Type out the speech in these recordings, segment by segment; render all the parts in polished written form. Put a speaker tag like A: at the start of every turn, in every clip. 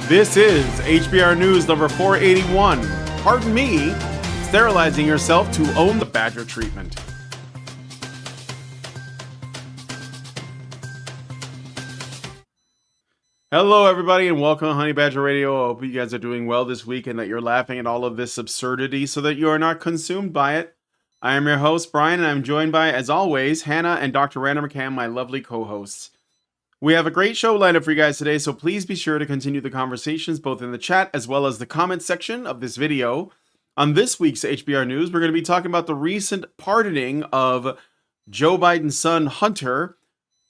A: This is HBR News number 481. Pardon me, sterilizing yourself to own the Badger treatment. Hello, everybody, and welcome to Honey Badger Radio. I hope you guys are doing well this week and that you're laughing at all of this absurdity so that you are not consumed by it. I am your host, Brian, and I'm joined by, as always, Hannah and Dr. Random McCann, my lovely co-hosts. We have a great show lined up for you guys today, so please be sure to continue the conversations both in the chat as well as the comment section of this video. On this week's HBR News, we're going to be talking about the recent pardoning of Joe Biden's son, Hunter,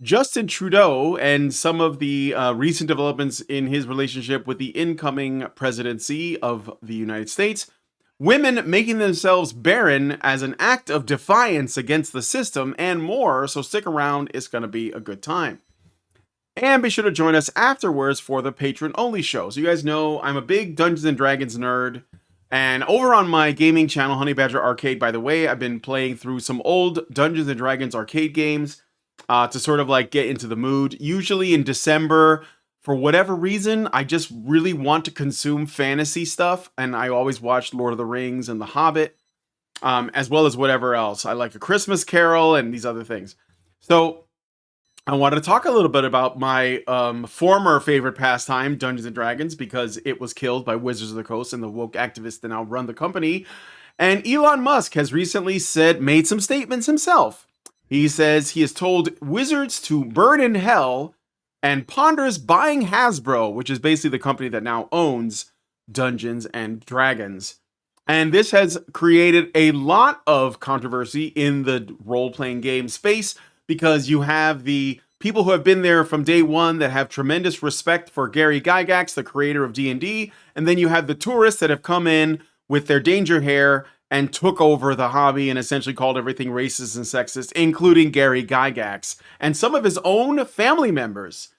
A: Justin Trudeau, and some of the recent developments in his relationship with the incoming presidency of the United States, women making themselves barren as an act of defiance against the system, and more, so stick around, it's going to be a good time. And be sure to join us afterwards for the patron-only show. So you guys know I'm a big Dungeons & Dragons nerd, and over on my gaming channel, Honey Badger Arcade, by the way, I've been playing through some old Dungeons & Dragons arcade games to sort of like get into the mood. Usually in December, for whatever reason, I just really want to consume fantasy stuff, and I always watch Lord of the Rings and The Hobbit, as well as whatever else. I like A Christmas Carol and these other things. So I wanted to talk a little bit about my former favorite pastime, Dungeons & Dragons, because it was killed by Wizards of the Coast and the woke activists that now run the company. And Elon Musk has recently made some statements himself. He says he has told Wizards to burn in hell and ponders buying Hasbro, which is basically the company that now owns Dungeons & Dragons. And this has created a lot of controversy in the role-playing game space, because you have the people who have been there from day one that have tremendous respect for Gary Gygax, the creator of D&D, and then you have the tourists that have come in with their danger hair and took over the hobby and essentially called everything racist and sexist, including Gary Gygax and some of his own family members.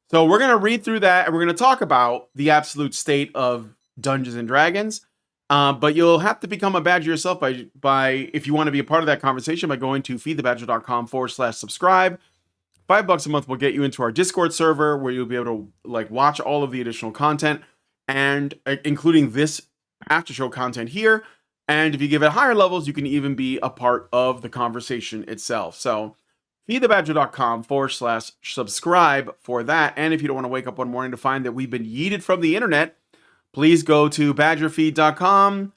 A: So we're going to read through that, and we're going to talk about the absolute state of Dungeons & Dragons. But you'll have to become a Badger yourself by if you want to be a part of that conversation, by going to feedthebadger.com/subscribe. $5 a month will get you into our Discord server, where you'll be able to watch all of the additional content, and including this after show content here. And if you give it higher levels, you can even be a part of the conversation itself. So feedthebadger.com/subscribe for that. And if you don't want to wake up one morning to find that we've been yeeted from the internet, please go to badgerfeed.com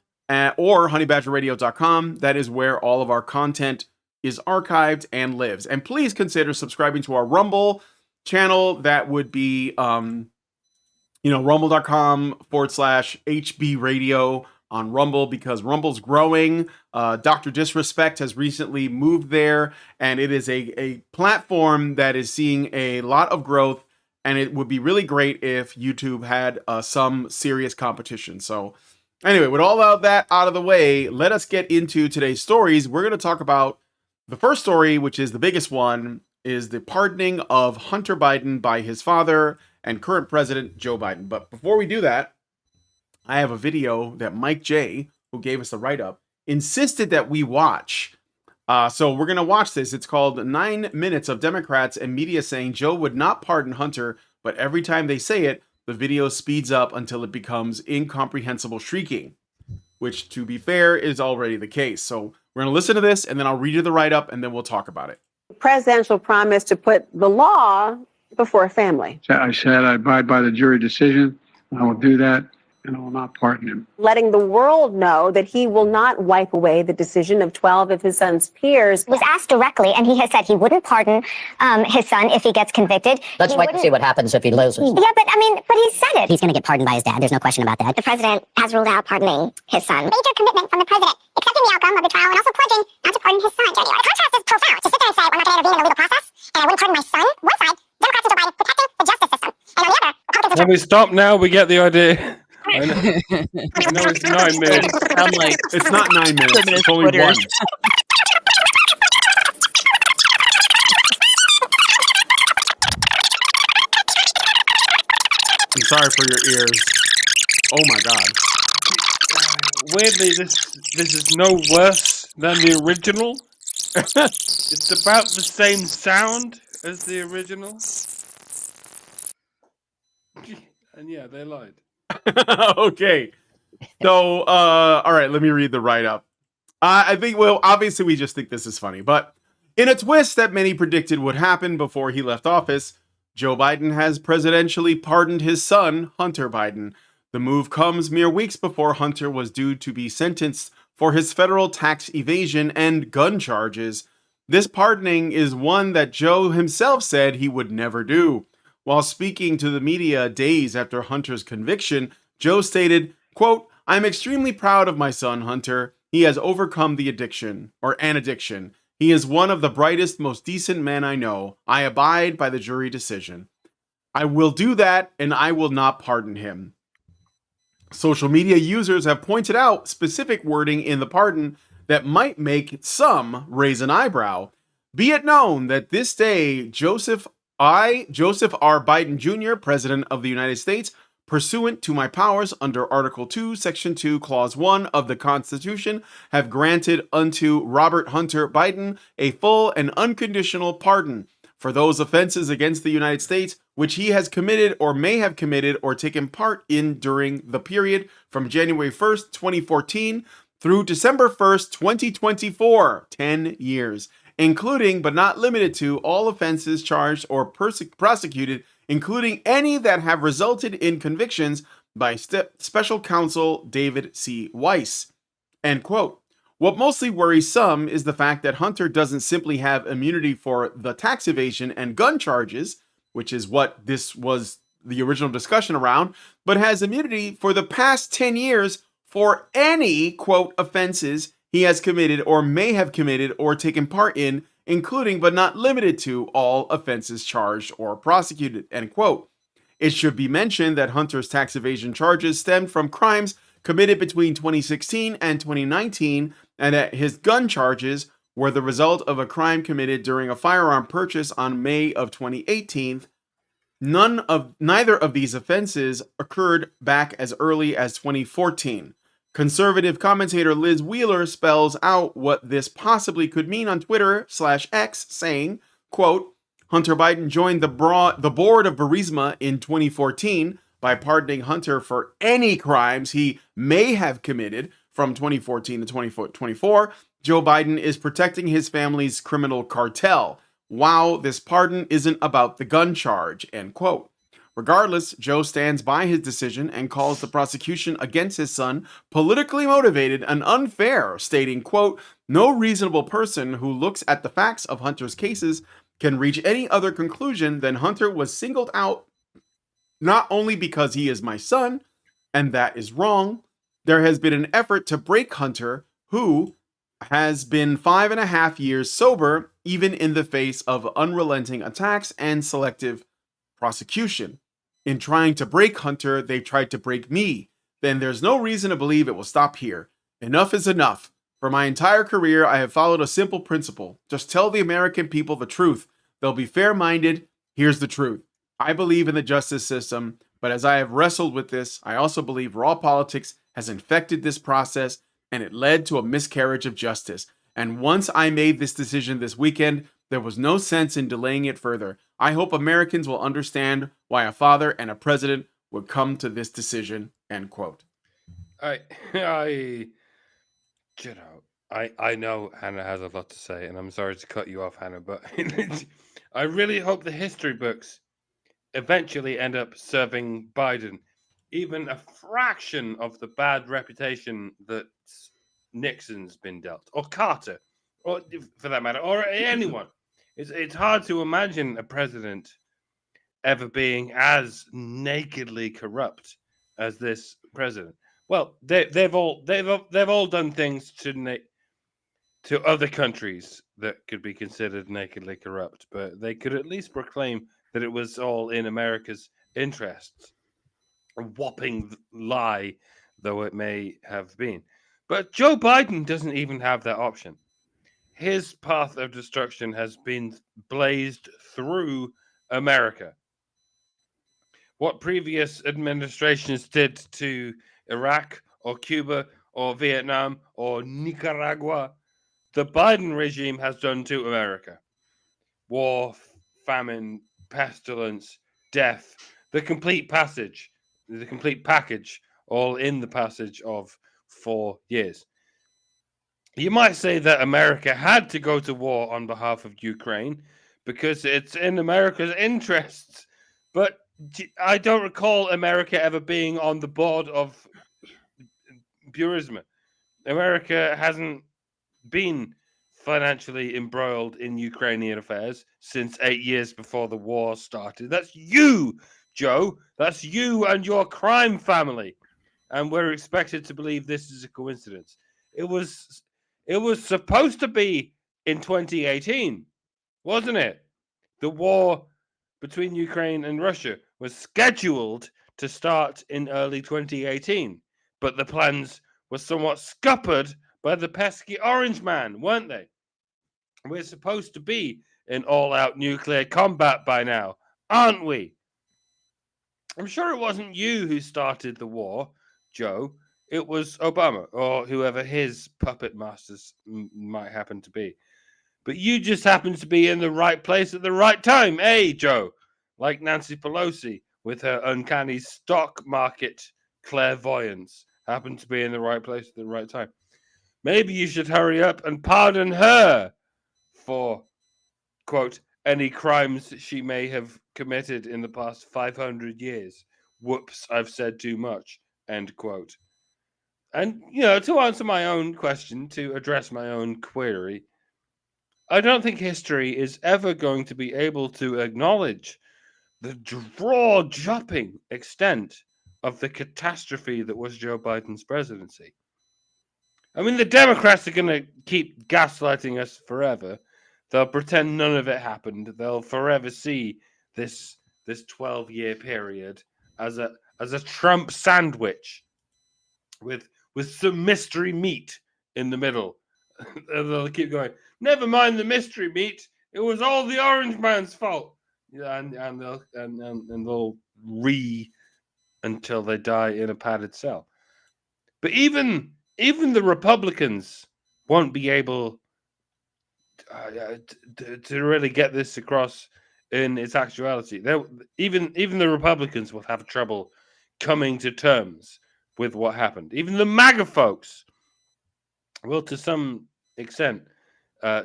A: or honeybadgerradio.com. That is where all of our content is archived and lives. And please consider subscribing to our Rumble channel. That would be, rumble.com/HB Radio on Rumble, because Rumble's growing. Dr. Disrespect has recently moved there, and it is a platform that is seeing a lot of growth. And it would be really great if YouTube had some serious competition. So anyway, with all of that out of the way, let us get into today's stories. We're going to talk about the first story, which is the biggest one, is the pardoning of Hunter Biden by his father and current president, Joe Biden. But before we do that, I have a video that Mike J., who gave us the write-up, insisted that we watch. So we're going to watch this. It's called 9 Minutes of Democrats and Media Saying Joe Would Not Pardon Hunter, but every time they say it, the video speeds up until it becomes incomprehensible shrieking, which, to be fair, is already the case. So we're going to listen to this, and then I'll read you the write-up, and then we'll talk about it.
B: Presidential promise to put the law before family.
C: I said I abide by the jury decision. I will do that, and I will not pardon him.
B: Letting the world know that he will not wipe away the decision of 12 of his son's peers.
D: Was asked directly, and he has said he wouldn't pardon his son if he gets convicted.
E: Let's wait and see what happens if he loses.
D: Yeah, but he said it.
E: He's going to get pardoned by his dad. There's no question about that.
D: The president has ruled out pardoning his son. Major commitment from the president, accepting the outcome of the trial and also pledging not to pardon his son. The contrast is profound. To sit there and say, I'm not going to intervene in the legal process, and I wouldn't pardon my son. One side, Democrats and Joe Biden protecting the justice system. And on the other, Republicans...
F: When we stop now, we get the idea. I know it's 9 minutes.
A: It's not 9 minutes. It's only 1. I'm sorry for your ears. Oh my God.
F: Weirdly, this is no worse than the original. It's about the same sound as the original. And yeah, they lied.
A: Okay. So, all right, let me read the write-up. I think, well, obviously we just think this is funny, but in a twist that many predicted would happen before he left office, Joe Biden has presidentially pardoned his son, Hunter Biden. The move comes mere weeks before Hunter was due to be sentenced for his federal tax evasion and gun charges. This pardoning is one that Joe himself said he would never do. While speaking to the media days after Hunter's conviction, Joe stated, quote, "I'm extremely proud of my son, Hunter. He has overcome the addiction, or an addiction. He is one of the brightest, most decent men I know. I abide by the jury decision. I will do that, and I will not pardon him." Social media users have pointed out specific wording in the pardon that might make some raise an eyebrow. Be it known that this day, Joseph R. Biden Jr., President of the United States, pursuant to my powers under Article 2, Section 2, Clause 1 of the Constitution, have granted unto Robert Hunter Biden a full and unconditional pardon for those offenses against the United States which he has committed or may have committed or taken part in during the period from January 1st, 2014 through December 1st, 2024, 10 years, including but not limited to all offenses charged or prosecuted, including any that have resulted in convictions by Special Counsel David C. Weiss. End quote. What mostly worries some is the fact that Hunter doesn't simply have immunity for the tax evasion and gun charges, which is what this was the original discussion around, but has immunity for the past 10 years for any, quote, offenses he has committed or may have committed or taken part in, including but not limited to all offenses charged or prosecuted, end quote. It should be mentioned that Hunter's tax evasion charges stemmed from crimes committed between 2016 and 2019, and that his gun charges were the result of a crime committed during a firearm purchase on May of 2018. Neither of these offenses occurred back as early as 2014. Conservative commentator Liz Wheeler spells out what this possibly could mean on Twitter/X, saying, quote, "Hunter Biden joined the board of Burisma in 2014 by pardoning Hunter for any crimes he may have committed from 2014 to 2024. Joe Biden is protecting his family's criminal cartel. Wow, this pardon isn't about the gun charge," end quote. Regardless, Joe stands by his decision and calls the prosecution against his son politically motivated and unfair, stating, quote, "No reasonable person who looks at the facts of Hunter's cases can reach any other conclusion than Hunter was singled out not only because he is my son, and that is wrong. There has been an effort to break Hunter, who has been 5.5 years sober, even in the face of unrelenting attacks and selective prosecution. In trying to break Hunter, they've tried to break me. Then there's no reason to believe it will stop here. Enough is enough. For my entire career, I have followed a simple principle. Just tell the American people the truth. They'll be fair-minded. Here's the truth. I believe in the justice system, but as I have wrestled with this, I also believe raw politics has infected this process, and it led to a miscarriage of justice. And once I made this decision this weekend, there was no sense in delaying it further. I hope Americans will understand why a father and a president would come to this decision," end quote.
F: I know Hannah has a lot to say, and I'm sorry to cut you off, Hannah, but I really hope the history books eventually end up serving Biden even a fraction of the bad reputation that Nixon's been dealt, or Carter, or for that matter, or anyone. It's hard to imagine a president ever being as nakedly corrupt as this president. Well, they've all done things to other countries that could be considered nakedly corrupt, but they could at least proclaim that it was all in America's interests. A whopping lie, though it may have been. But Joe Biden doesn't even have that option. His path of destruction has been blazed through America. What previous administrations did to Iraq or Cuba or Vietnam or Nicaragua, the Biden regime has done to America. War, famine, pestilence, death, the complete passage the complete package, all in the passage of 4 years. You might say that America had to go to war on behalf of Ukraine because it's in America's interests, but I don't recall America ever being on the board of Burisma. America hasn't been financially embroiled in Ukrainian affairs since 8 years before the war started. That's you, Joe. That's you and your crime family. And we're expected to believe this is a coincidence. It was supposed to be in 2018, wasn't it? The war between Ukraine and Russia was scheduled to start in early 2018, but the plans were somewhat scuppered by the pesky orange man, weren't they? We're supposed to be in all-out nuclear combat by now, aren't we? I'm sure it wasn't you who started the war, Joe. It was Obama or whoever his puppet masters might happen to be. But you just happened to be in the right place at the right time, Joe? Like Nancy Pelosi with her uncanny stock market clairvoyance happened to be in the right place at the right time. Maybe you should hurry up and pardon her for, quote, any crimes she may have committed in the past 500 years. Whoops, I've said too much, end quote. And, to answer my own question, to address my own query, I don't think history is ever going to be able to acknowledge the jaw-dropping extent of the catastrophe that was Joe Biden's presidency. I mean, the Democrats are going to keep gaslighting us forever. They'll pretend none of it happened. They'll forever see this 12-year period as a Trump sandwich with some mystery meat in the middle. And they'll keep going, never mind the mystery meat. It was all the orange man's fault. Yeah, and they'll until they die in a padded cell. But even the Republicans won't be able to really get this across in its actuality. Even the Republicans will have trouble coming to terms with what happened. Even the MAGA folks will, to some extent,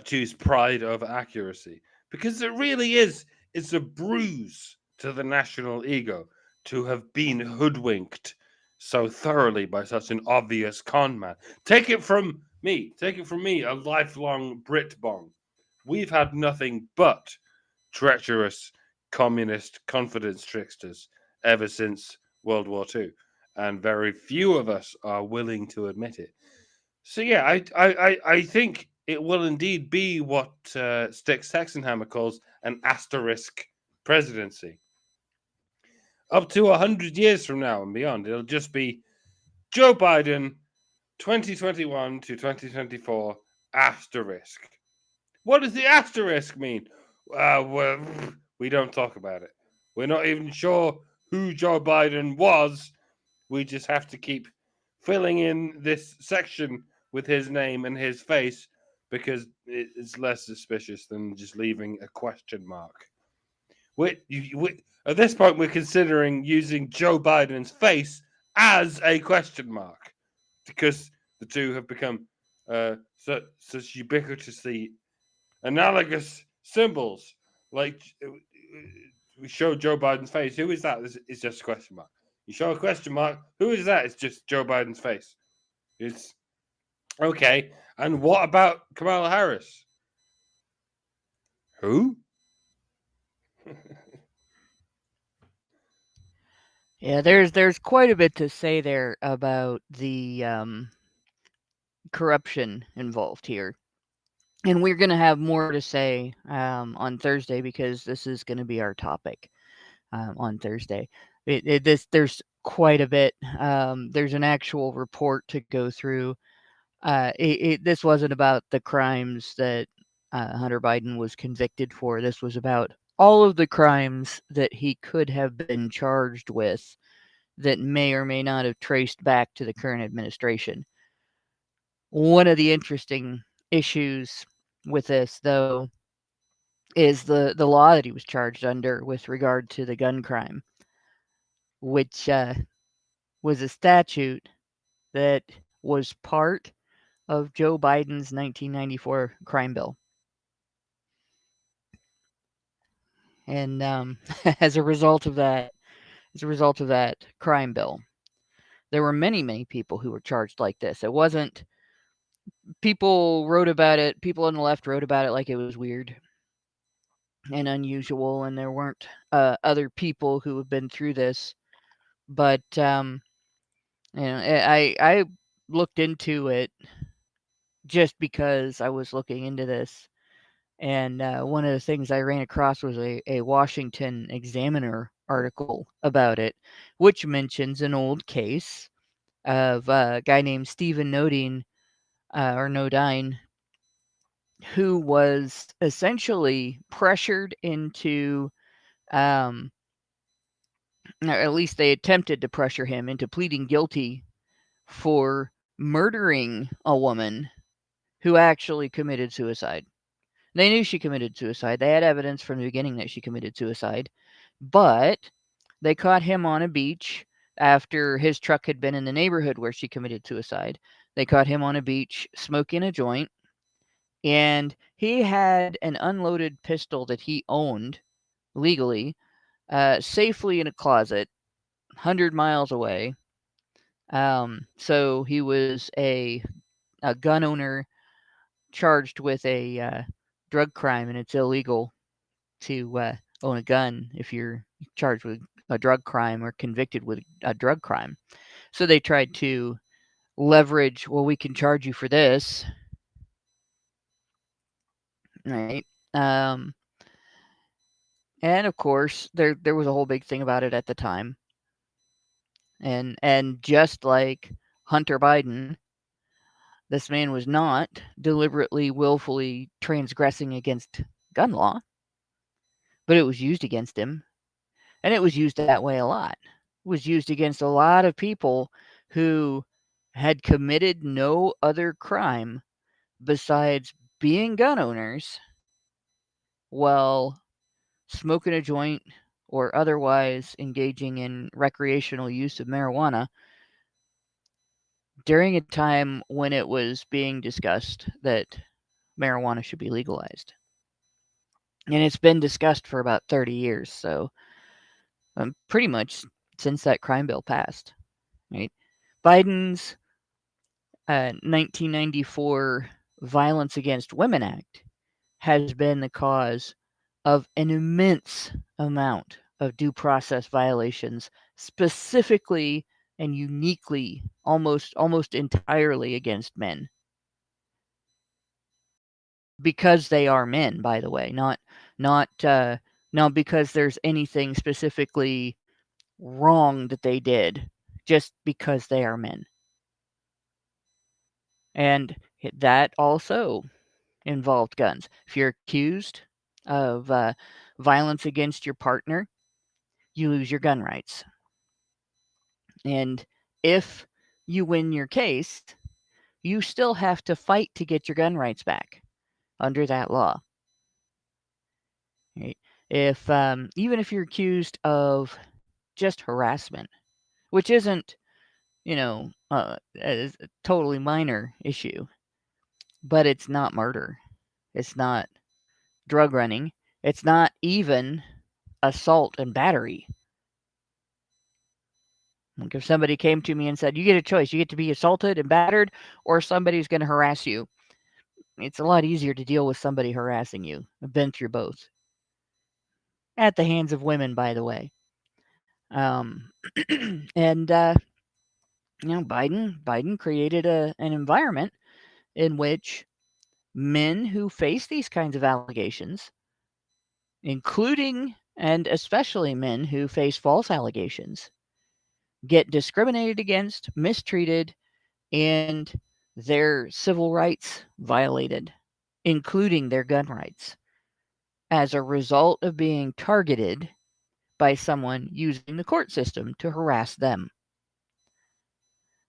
F: choose pride over accuracy, because it really is. It's a bruise to the national ego to have been hoodwinked so thoroughly by such an obvious con man. Take it from me, a lifelong Brit-bong. We've had nothing but treacherous communist confidence tricksters ever since World War II, and very few of us are willing to admit it. So yeah, I think it will indeed be what Styx Hexenhammer calls an asterisk presidency. Up to 100 years from now and beyond, it'll just be Joe Biden 2021 to 2024 asterisk. What does the asterisk mean? Well, we don't talk about it. We're not even sure who Joe Biden was. We just have to keep filling in this section with his name and his face because it's less suspicious than just leaving a question mark. At this point, we're considering using Joe Biden's face as a question mark because the two have become such ubiquitously analogous symbols. Like, we show Joe Biden's face. Who is that? It's just a question mark. You show a question mark. Who is that? It's just Joe Biden's face. It's okay. And what about Kamala Harris? Who?
G: Yeah, there's quite a bit to say there about the corruption involved here. And we're going to have more to say on Thursday because this is going to be our topic on Thursday. There's quite a bit. There's an actual report to go through. This wasn't about the crimes that Hunter Biden was convicted for. This was about all of the crimes that he could have been charged with that may or may not have traced back to the current administration. One of the interesting issues with this, though, is the law that he was charged under with regard to the gun crime. which was a statute that was part of Joe Biden's 1994 crime bill. And as a result of that crime bill, there were many people who were charged like this. It wasn't, people wrote about it, people on the left wrote about it like it was weird and unusual, and there weren't other people who have been through this. But I looked into it just because I was looking into this. And one of the things I ran across was a Washington Examiner article about it, which mentions an old case of a guy named Stephen Nodine, who was essentially pressured into, or at least they attempted to pressure him into pleading guilty for murdering a woman who actually committed suicide. They knew she committed suicide. They had evidence from the beginning that she committed suicide, but they caught him on a beach after his truck had been in the neighborhood where she committed suicide. They caught him on a beach smoking a joint, and he had an unloaded pistol that he owned legally, safely in a closet 100 miles away. So he was a gun owner charged with a drug crime, and it's illegal to own a gun if you're charged with a drug crime or convicted with a drug crime. So they tried to leverage, well, we can charge you for this, right? And of course, there was a whole big thing about it at the time. And just like Hunter Biden, this man was not deliberately, willfully transgressing against gun law, but it was used against him. And it was used that way a lot. It was used against a lot of people who had committed no other crime besides being gun owners while smoking a joint or otherwise engaging in recreational use of marijuana during a time when it was being discussed that marijuana should be legalized. And it's been discussed for about 30 years, so pretty much since that crime bill passed, right? Biden's 1994 Violence Against Women Act has been the cause of an immense amount of due process violations, specifically and uniquely, almost entirely against men. Because they are men, by the way, not because there's anything specifically wrong that they did, just because they are men. And that also involved guns. If you're accused of violence against your partner, you lose your gun rights. And if you win your case, you still have to fight to get your gun rights back under that law. Right? If even if you're accused of just harassment, which isn't, a totally minor issue, but it's not murder. It's not drug running. It's not even assault and battery. Like if somebody came to me and said, you get a choice, you get to be assaulted and battered, or somebody's going to harass you. It's a lot easier to deal with somebody harassing you. I've been through both. At the hands of women, by the way. And, Biden created an environment in which men who face these kinds of allegations, including and especially men who face false allegations, get discriminated against, mistreated, and their civil rights violated, including their gun rights, as a result of being targeted by someone using the court system to harass them.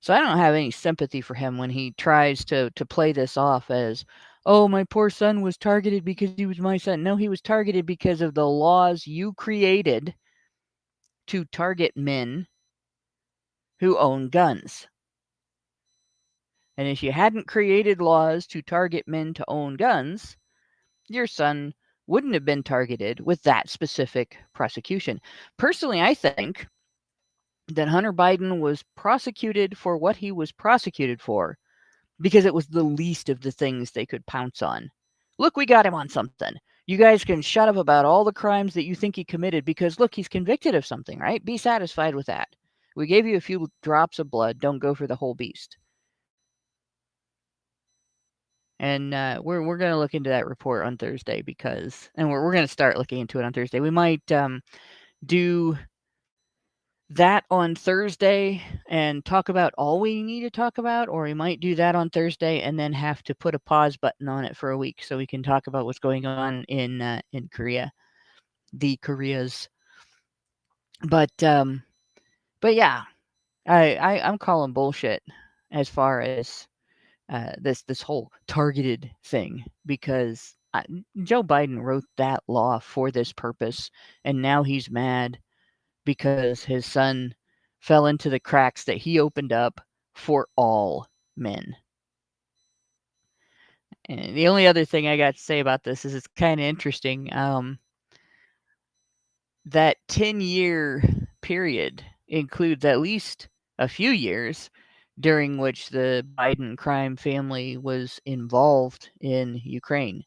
G: So I don't have any sympathy for him when he tries to play this off as, oh, my poor son was targeted because he was my son. No, he was targeted because of the laws you created to target men who own guns. And if you hadn't created laws to target men to own guns, your son wouldn't have been targeted with that specific prosecution. Personally, I think that Hunter Biden was prosecuted for what he was prosecuted for because it was the least of the things they could pounce on. Look, we got him on something. You guys can shut up about all the crimes that you think he committed because, look, he's convicted of something, right? Be satisfied with that. We gave you a few drops of blood. Don't go for the whole beast. And we're going to look into that report on Thursday and we're going to start looking into it on Thursday. We might do that on Thursday and talk about all we need to talk about, or we might do that on Thursday and then have to put a pause button on it for a week so we can talk about what's going on in Korea, the Koreas. But yeah, I'm calling bullshit as far as this whole targeted thing, because Joe Biden wrote that law for this purpose, and now he's mad because his son fell into the cracks that he opened up for all men. And the only other thing I got to say about this is it's kind of interesting. That 10-year period includes at least a few years during which the Biden crime family was involved in Ukraine.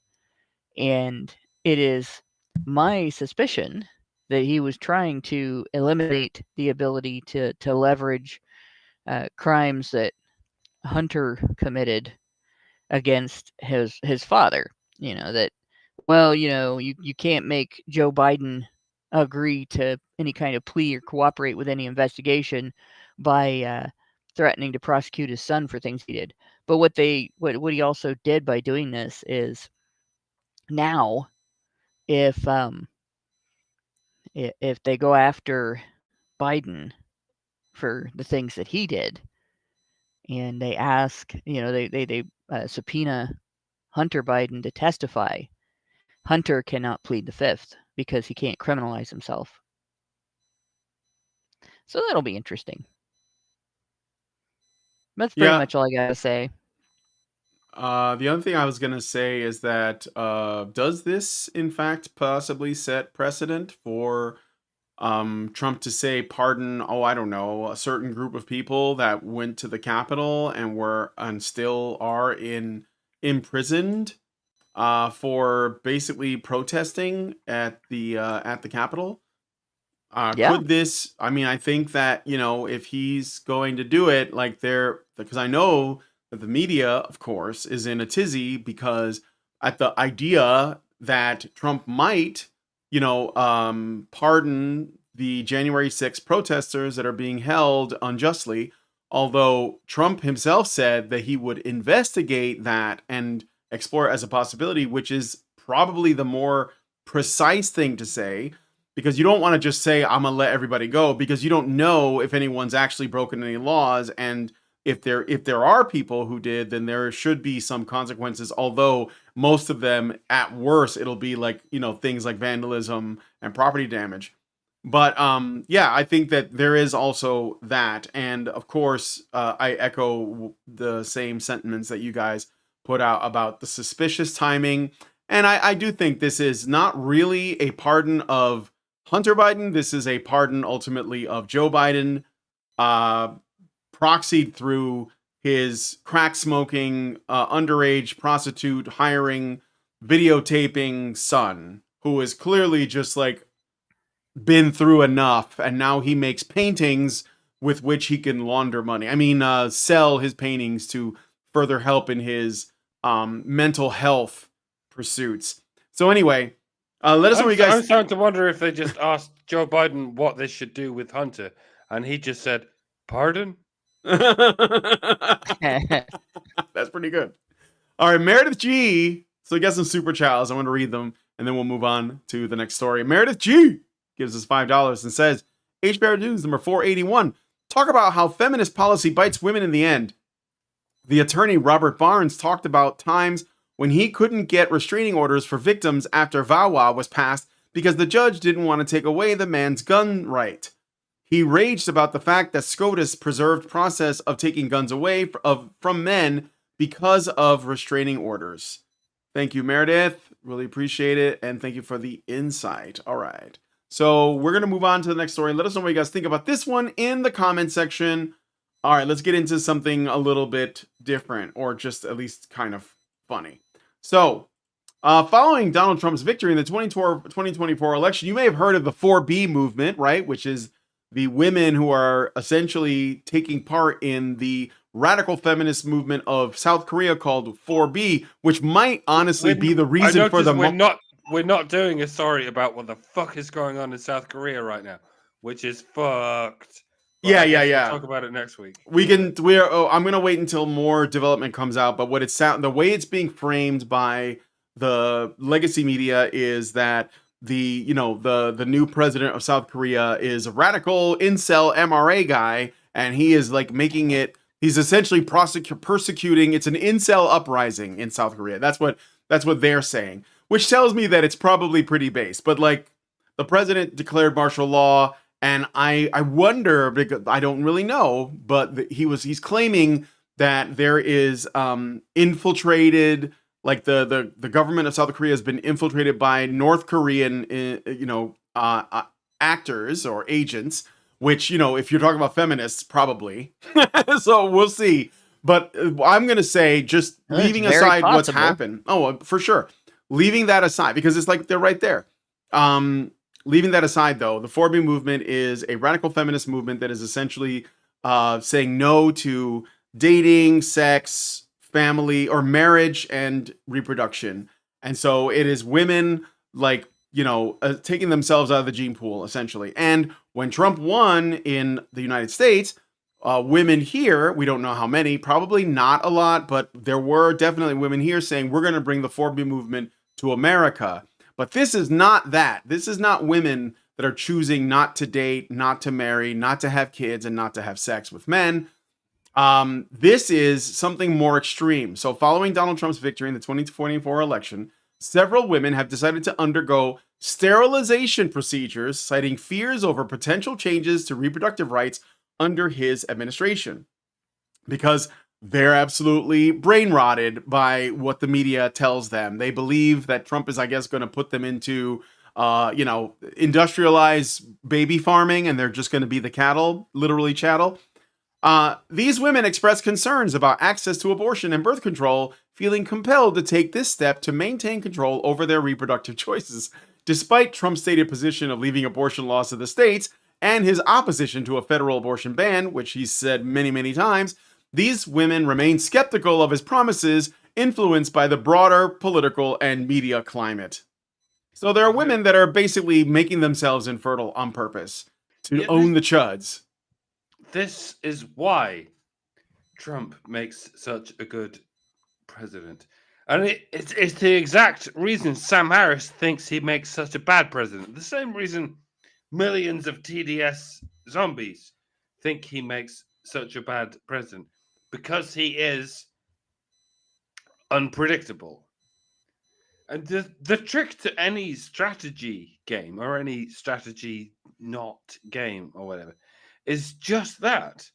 G: And it is my suspicion that he was trying to eliminate the ability to leverage crimes that Hunter committed against his father. You can't make Joe Biden agree to any kind of plea or cooperate with any investigation by threatening to prosecute his son for things he did. But what he also did by doing this is now if they go after Biden for the things that he did, and they ask, they subpoena Hunter Biden to testify, Hunter cannot plead the fifth because he can't criminalize himself. So that'll be interesting. That's pretty much all I gotta say.
A: The other thing I was going to say is that does this, in fact, possibly set precedent for Trump to say pardon, I don't know, a certain group of people that went to the Capitol and still are imprisoned for basically protesting at the Capitol?
G: Yeah.
A: Could this? I mean, I think that if he's going to do it, because I know that the media, of course, is in a tizzy because at the idea that Trump might, pardon the January 6th protesters that are being held unjustly. Although Trump himself said that he would investigate that and explore it as a possibility, which is probably the more precise thing to say, because you don't want to just say, I'm going to let everybody go, because you don't know if anyone's actually broken any laws. And if there are people who did, then there should be some consequences. Although most of them, at worst, it'll be like, things like vandalism and property damage. But I think that there is also that. And of course, I echo the same sentiments that you guys put out about the suspicious timing. And I do think this is not really a pardon of Hunter Biden. This is a pardon ultimately of Joe Biden, proxied through his crack smoking, underage prostitute hiring, videotaping son, who is clearly just like been through enough, and now he makes paintings with which he can launder money. I mean, sell his paintings to further help in his mental health pursuits. So anyway, let us know what you guys.
F: I'm starting to wonder if they just asked Joe Biden what they should do with Hunter, and he just said, "Pardon."
A: That's pretty good. All right, Meredith G. So we got some super chats. I want to read them, and then we'll move on to the next story. Meredith G gives us $5 and says, HBR News number 481. Talk about how feminist policy bites women in the end. The attorney Robert Barnes talked about times when he couldn't get restraining orders for victims after VAWA was passed because the judge didn't want to take away the man's gun right. he raged about the fact that SCOTUS preserved process of taking guns away from men because of restraining orders. Thank you, Meredith. Really appreciate it. And thank you for the insight. All right. So we're going to move on to the next story. Let us know what you guys think about this one in the comment section. All right, let's get into something a little bit different, or just at least kind of funny. So, following Donald Trump's victory in the 2024 election, you may have heard of the 4B movement, right? Which is the women who are essentially taking part in the radical feminist movement of South Korea called 4B, which might honestly be the reason for the...
F: We're not doing a story about what the fuck is going on in South Korea right now, which is fucked. But
A: Yeah.
F: We'll talk about it next week.
A: I'm gonna wait until more development comes out. But the way it's being framed by the legacy media is that the new president of South Korea is a radical incel MRA guy, and he is like making it. He's essentially persecuting. It's an incel uprising in South Korea. That's what they're saying, which tells me that it's probably pretty base. But like, the president declared martial law. And I wonder, because I don't really know, but he's claiming that there is infiltrated, like the government of South Korea has been infiltrated by North Korean, actors or agents, which, if you're talking about feminists, probably. So we'll see. But I'm going to say, just leaving aside what's happened. Oh, for sure. Leaving that aside, because it's like they're right there. Leaving that aside, though, the 4B movement is a radical feminist movement that is essentially saying no to dating, sex, family, or marriage and reproduction. And so it is women, like, taking themselves out of the gene pool, essentially. And when Trump won in the United States, women here, we don't know how many, probably not a lot, but there were definitely women here saying, we're going to bring the 4B movement to America. But this is not that. This is not women that are choosing not to date, not to marry, not to have kids, and not to have sex with men. This is something more extreme. So following Donald Trump's victory in the 2024 election, several women have decided to undergo sterilization procedures, citing fears over potential changes to reproductive rights under his administration. Because they're absolutely brain rotted by what the media tells them. They believe that Trump is, I guess, going to put them into, industrialized baby farming, and they're just going to be the cattle, literally chattel. These women express concerns about access to abortion and birth control, feeling compelled to take this step to maintain control over their reproductive choices, despite Trump's stated position of leaving abortion laws to the states and his opposition to a federal abortion ban, which he's said many, many times. These women remain skeptical of his promises, influenced by the broader political and media climate. So there are women that are basically making themselves infertile on purpose to own the Chuds.
F: This is why Trump makes such a good president. And it's the exact reason Sam Harris thinks he makes such a bad president. The same reason millions of TDS zombies think he makes such a bad president. Because he is unpredictable. And the trick to any strategy game, or any strategy not game, or whatever, is just that.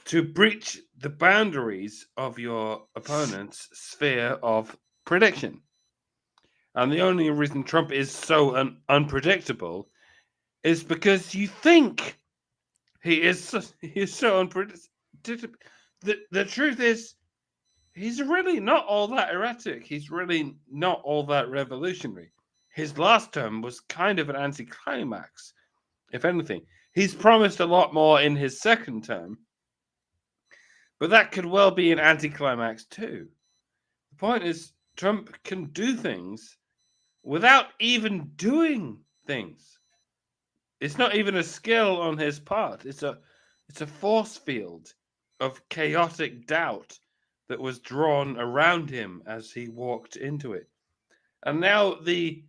F: To breach the boundaries of your opponent's sphere of prediction. And the only reason Trump is so unpredictable is because you think he is so unpredictable. The truth is, he's really not all that erratic. He's really not all that revolutionary. His last term was kind of an anticlimax, if anything. He's promised a lot more in his second term, but that could well be an anticlimax too. The point is, Trump can do things without even doing things. It's not even a skill on his part. It's a force field of chaotic doubt that was drawn around him as he walked into it. And now the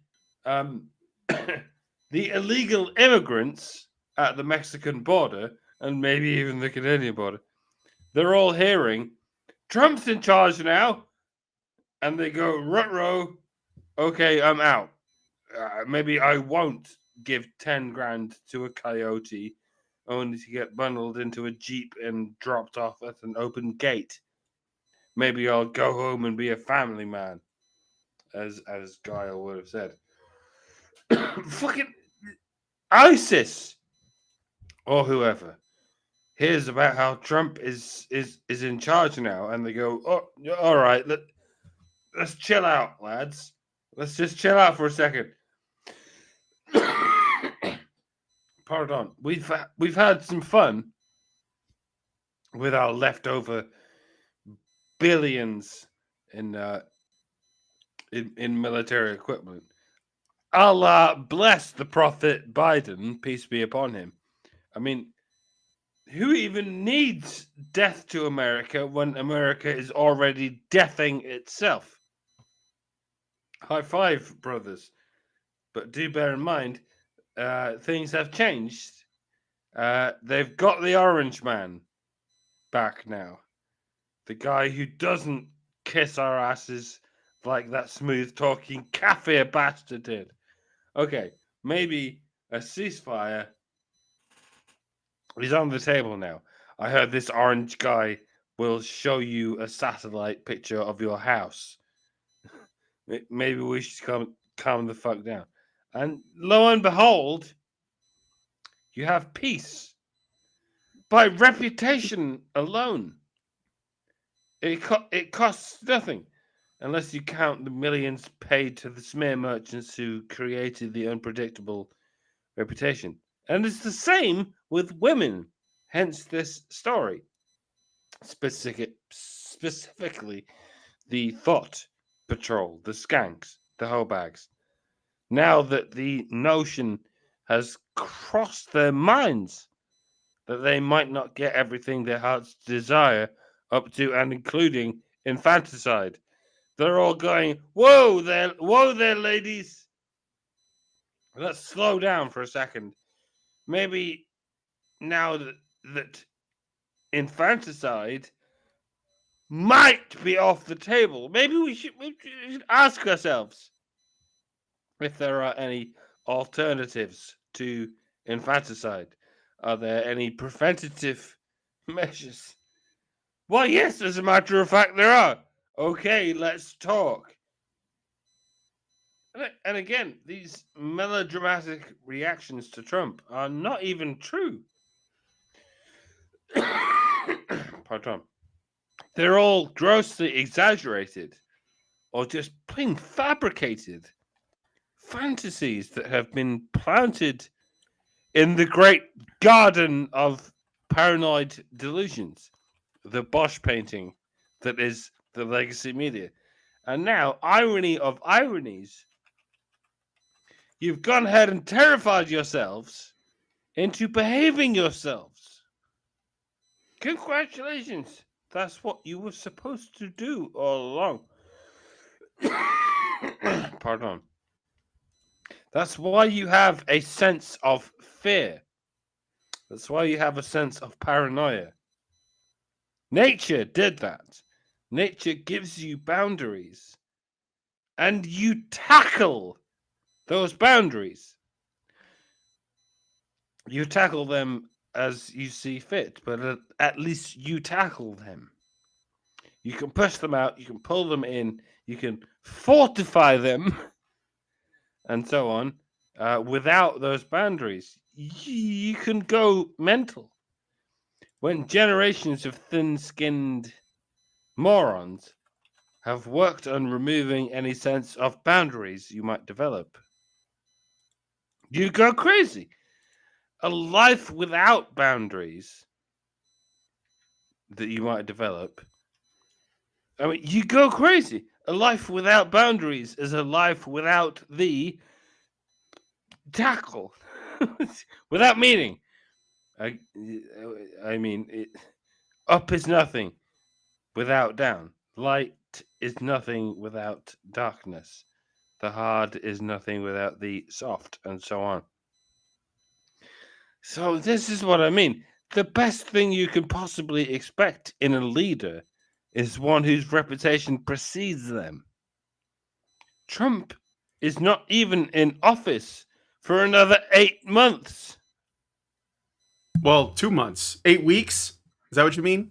F: illegal immigrants at the Mexican border, and maybe even the Canadian border, they're all hearing, Trump's in charge now. And they go, ruh-roh, okay, I'm out. Maybe I won't give 10 grand to a coyote only to get bundled into a jeep and dropped off at an open gate. Maybe I'll go home and be a family man, as Guile would have said. Fucking ISIS or whoever hears about how Trump is in charge now, and they go, "Oh, all right, let's chill out, lads. Let's just chill out for a second." Pardon. We've had some fun with our leftover billions in military equipment. Allah bless the Prophet Biden, peace be upon him. I mean, who even needs death to America when America is already deathing itself? High five, brothers. But do bear in mind, things have changed. They've got the orange man back now. The guy who doesn't kiss our asses like that smooth-talking kafir bastard did. Okay, maybe a ceasefire is on the table now. I heard this orange guy will show you a satellite picture of your house. Maybe we should calm the fuck down. And lo and behold, you have peace. By reputation alone. It costs nothing, unless you count the millions paid to the smear merchants who created the unpredictable reputation. And it's the same with women, hence this story. Specifically, the Thought Patrol, the skanks, the hoe bags. Now that the notion has crossed their minds that they might not get everything their hearts desire, up to and including infanticide, they're all going, whoa there, ladies. Let's slow down for a second. Maybe now that infanticide might be off the table, maybe we should ask ourselves if there are any alternatives to infanticide. Are there any preventative measures? Why, yes, as a matter of fact, there are. Okay, let's talk. And again, these melodramatic reactions to Trump are not even true. Pardon. They're all grossly exaggerated or just plain fabricated fantasies that have been planted in the great garden of paranoid delusions, the Bosch painting that is the legacy media. And now, irony of ironies, you've gone ahead and terrified yourselves into behaving yourselves. Congratulations. That's what you were supposed to do all along. Pardon. That's why you have a sense of fear. That's why you have a sense of paranoia. Nature did that. Nature gives you boundaries. And you tackle those boundaries. You tackle them as you see fit, but at least you tackle them. You can push them out, you can pull them in, you can fortify them, and so on. Without those boundaries, you can go mental. When generations of thin-skinned morons have worked on removing any sense of boundaries you might develop, you go crazy. A life without boundaries that you might develop, I mean, you go crazy. A life without boundaries is a life without the tackle, without meaning. I mean, up is nothing without down. Light is nothing without darkness. The hard is nothing without the soft, and so on. So this is what I mean. The best thing you can possibly expect in a leader is one whose reputation precedes them. Trump is not even in office for another 8 months.
A: Well, 2 months. 8 weeks? Is that what you mean?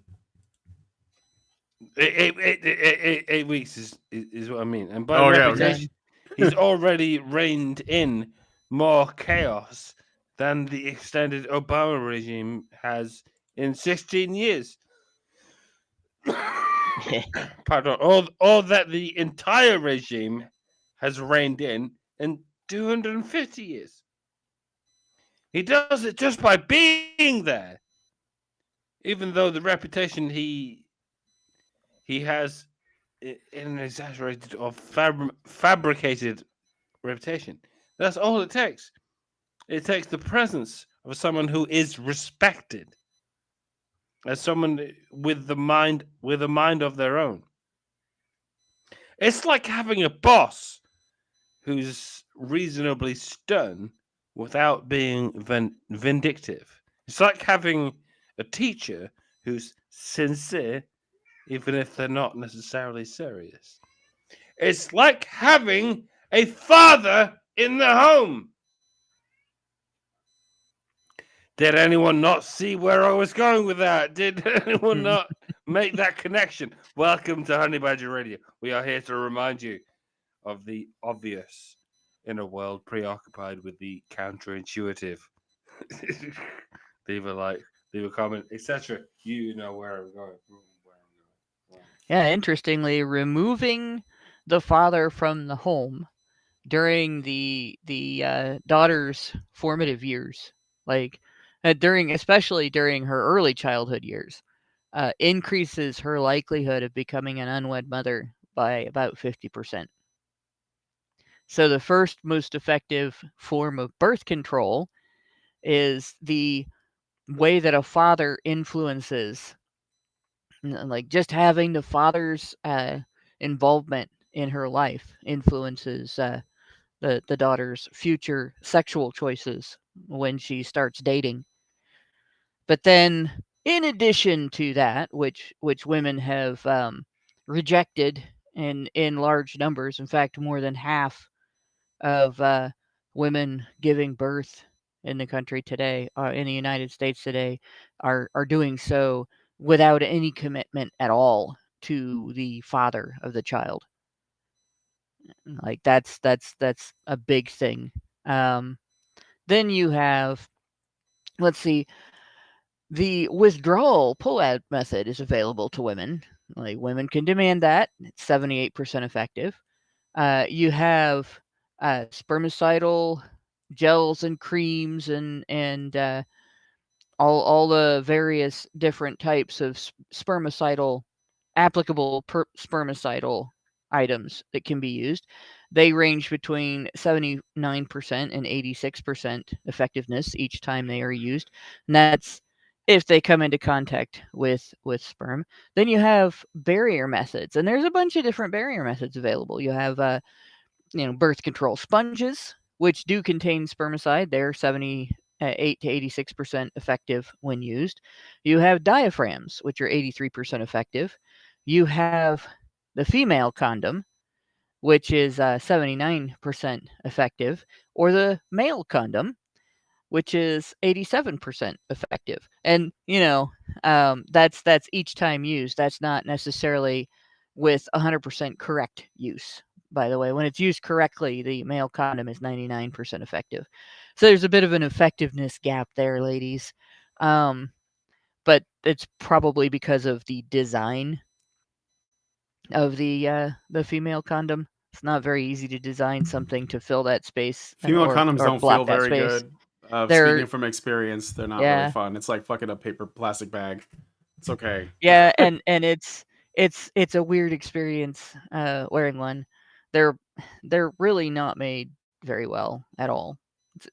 F: 8 weeks is what I mean. And by reputation, he's already reined in more chaos than the extended Obama regime has in 16 years. Pardon. All that the entire regime has reined in 250 years. He does it just by being there. Even though the reputation he has an exaggerated or fabricated reputation. That's all it takes. It takes the presence of someone who is respected, as someone with a mind of their own. It's like having a boss who's reasonably stern without being vindictive. It's like having a teacher who's sincere, even if they're not necessarily serious. It's like having a father in the home. Did anyone not see where I was going with that? Did anyone not make that connection? Welcome to Honey Badger Radio. We are here to remind you of the obvious in a world preoccupied with the counterintuitive. Leave a like, leave a comment, etc. You know where I'm going.
G: Yeah, interestingly, removing the father from the home during the daughter's formative years, like especially during her early childhood years, increases her likelihood of becoming an unwed mother by about 50%. So the first most effective form of birth control is the way that a father influences, like just having the father's involvement in her life influences the daughter's future sexual choices when she starts dating. But then, in addition to that, which women have rejected in large numbers, in fact, more than half of women giving birth in the country today, in the United States today, are doing so without any commitment at all to the father of the child. Like that's a big thing. Then you have, let's see, the withdrawal pullout method is available to women. Like women can demand that. It's 78% effective. You have spermicidal gels and creams and all the various different types of spermicidal applicable spermicidal items that can be used. They range between 79% and 86% effectiveness each time they are used, and that's if they come into contact with sperm. Then you have barrier methods, and there's a bunch of different barrier methods available. You have birth control sponges, which do contain spermicide. They're 78 to 86% effective when used. You have diaphragms, which are 83% effective. You have the female condom, which is 79% effective, or the male condom, which is 87% effective. And that's each time used. That's not necessarily with 100% correct use. By the way, when it's used correctly, the male condom is 99% effective. So there's a bit of an effectiveness gap there, ladies. But it's probably because of the design of the female condom. It's not very easy to design something to fill that space.
A: Female condoms
G: or
A: don't
G: block
A: feel
G: that
A: very
G: space.
A: good.
G: They're
A: Speaking from experience, they're not really fun. It's like fucking a paper plastic bag. It's okay.
G: Yeah, and it's a weird experience wearing one. They're really not made very well at all.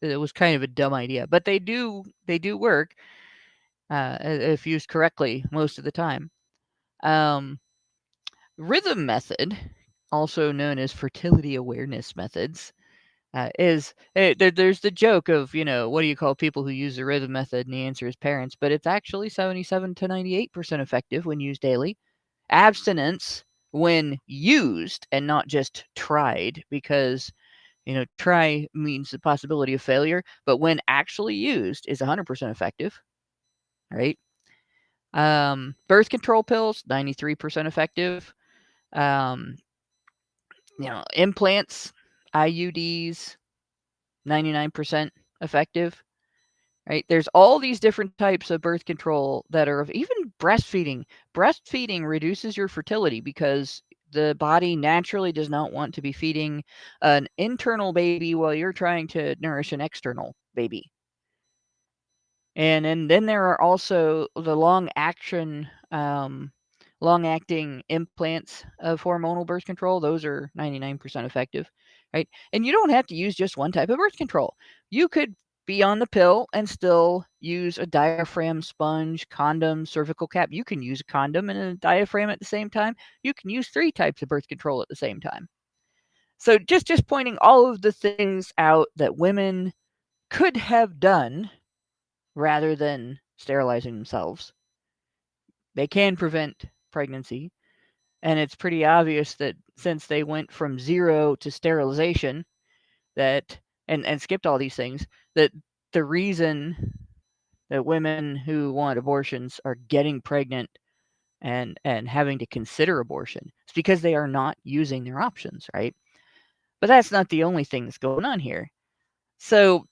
G: It was kind of a dumb idea, but they do work if used correctly most of the time. Rhythm method, also known as fertility awareness methods, there's the joke of, what do you call people who use the rhythm method? And the answer is parents, but it's actually 77 to 98% effective when used daily. Abstinence when used and not just tried, because try means the possibility of failure, but when actually used is 100% effective. right? Birth control pills, 93% effective. Implants, IUDs, 99% effective, right? There's all these different types of birth control that are even breastfeeding. Breastfeeding reduces your fertility because the body naturally does not want to be feeding an internal baby while you're trying to nourish an external baby. And then there are also the long-acting implants of hormonal birth control. Those are 99% effective, right? And you don't have to use just one type of birth control. You could be on the pill and still use a diaphragm sponge, condom, cervical cap. You can use a condom and a diaphragm at the same time. You can use 3 types of birth control at the same time. So just pointing all of the things out that women could have done rather than sterilizing themselves. They can prevent pregnancy. And it's pretty obvious that since they went from 0 to sterilization, that and skipped all these things, that the reason that women who want abortions are getting pregnant and having to consider abortion is because they are not using their options, right? But that's not the only thing that's going on here. So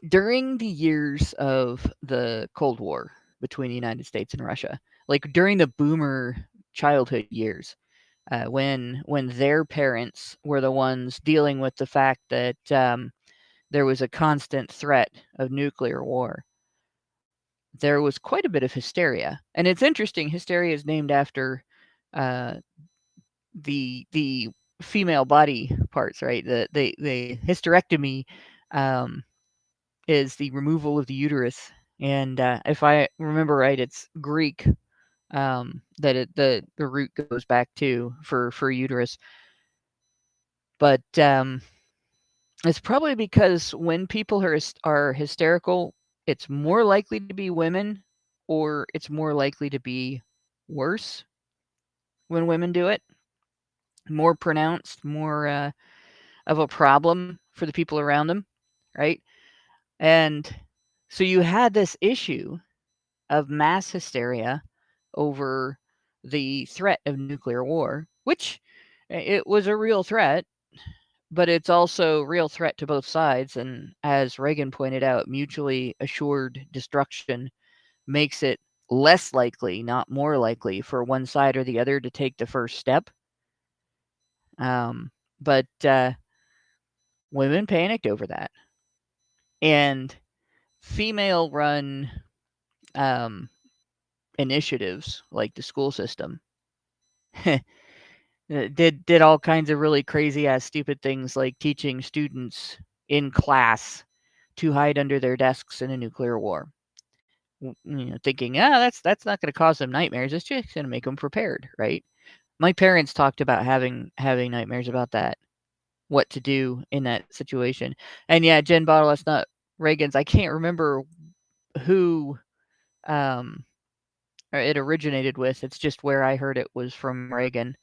G: during the years of the Cold War between the United States and Russia, like during the boomer childhood years, when their parents were the ones dealing with the fact that there was a constant threat of nuclear war, there was quite a bit of hysteria. And it's interesting, hysteria is named after the female body parts, right? The hysterectomy is the removal of the uterus. And if I remember right, it's Greek that the root goes back to for uterus. But it's probably because when people are hysterical, it's more likely to be women, or it's more likely to be worse when women do it. More pronounced, more of a problem for the people around them, right? And so you had this issue of mass hysteria over the threat of nuclear war, which it was a real threat, but it's also a real threat to both sides. And as Reagan pointed out, mutually assured destruction makes it less likely, not more likely, for one side or the other to take the first step. But women panicked over that. And female-run initiatives like the school system did all kinds of really crazy ass stupid things, like teaching students in class to hide under their desks in a nuclear war. Thinking, that's not going to cause them nightmares. It's just going to make them prepared, right? My parents talked about having nightmares about that, what to do in that situation. And yeah, Jen Bottle, that's not Reagan's. I can't remember who it originated with. It's just where I heard it was from Reagan.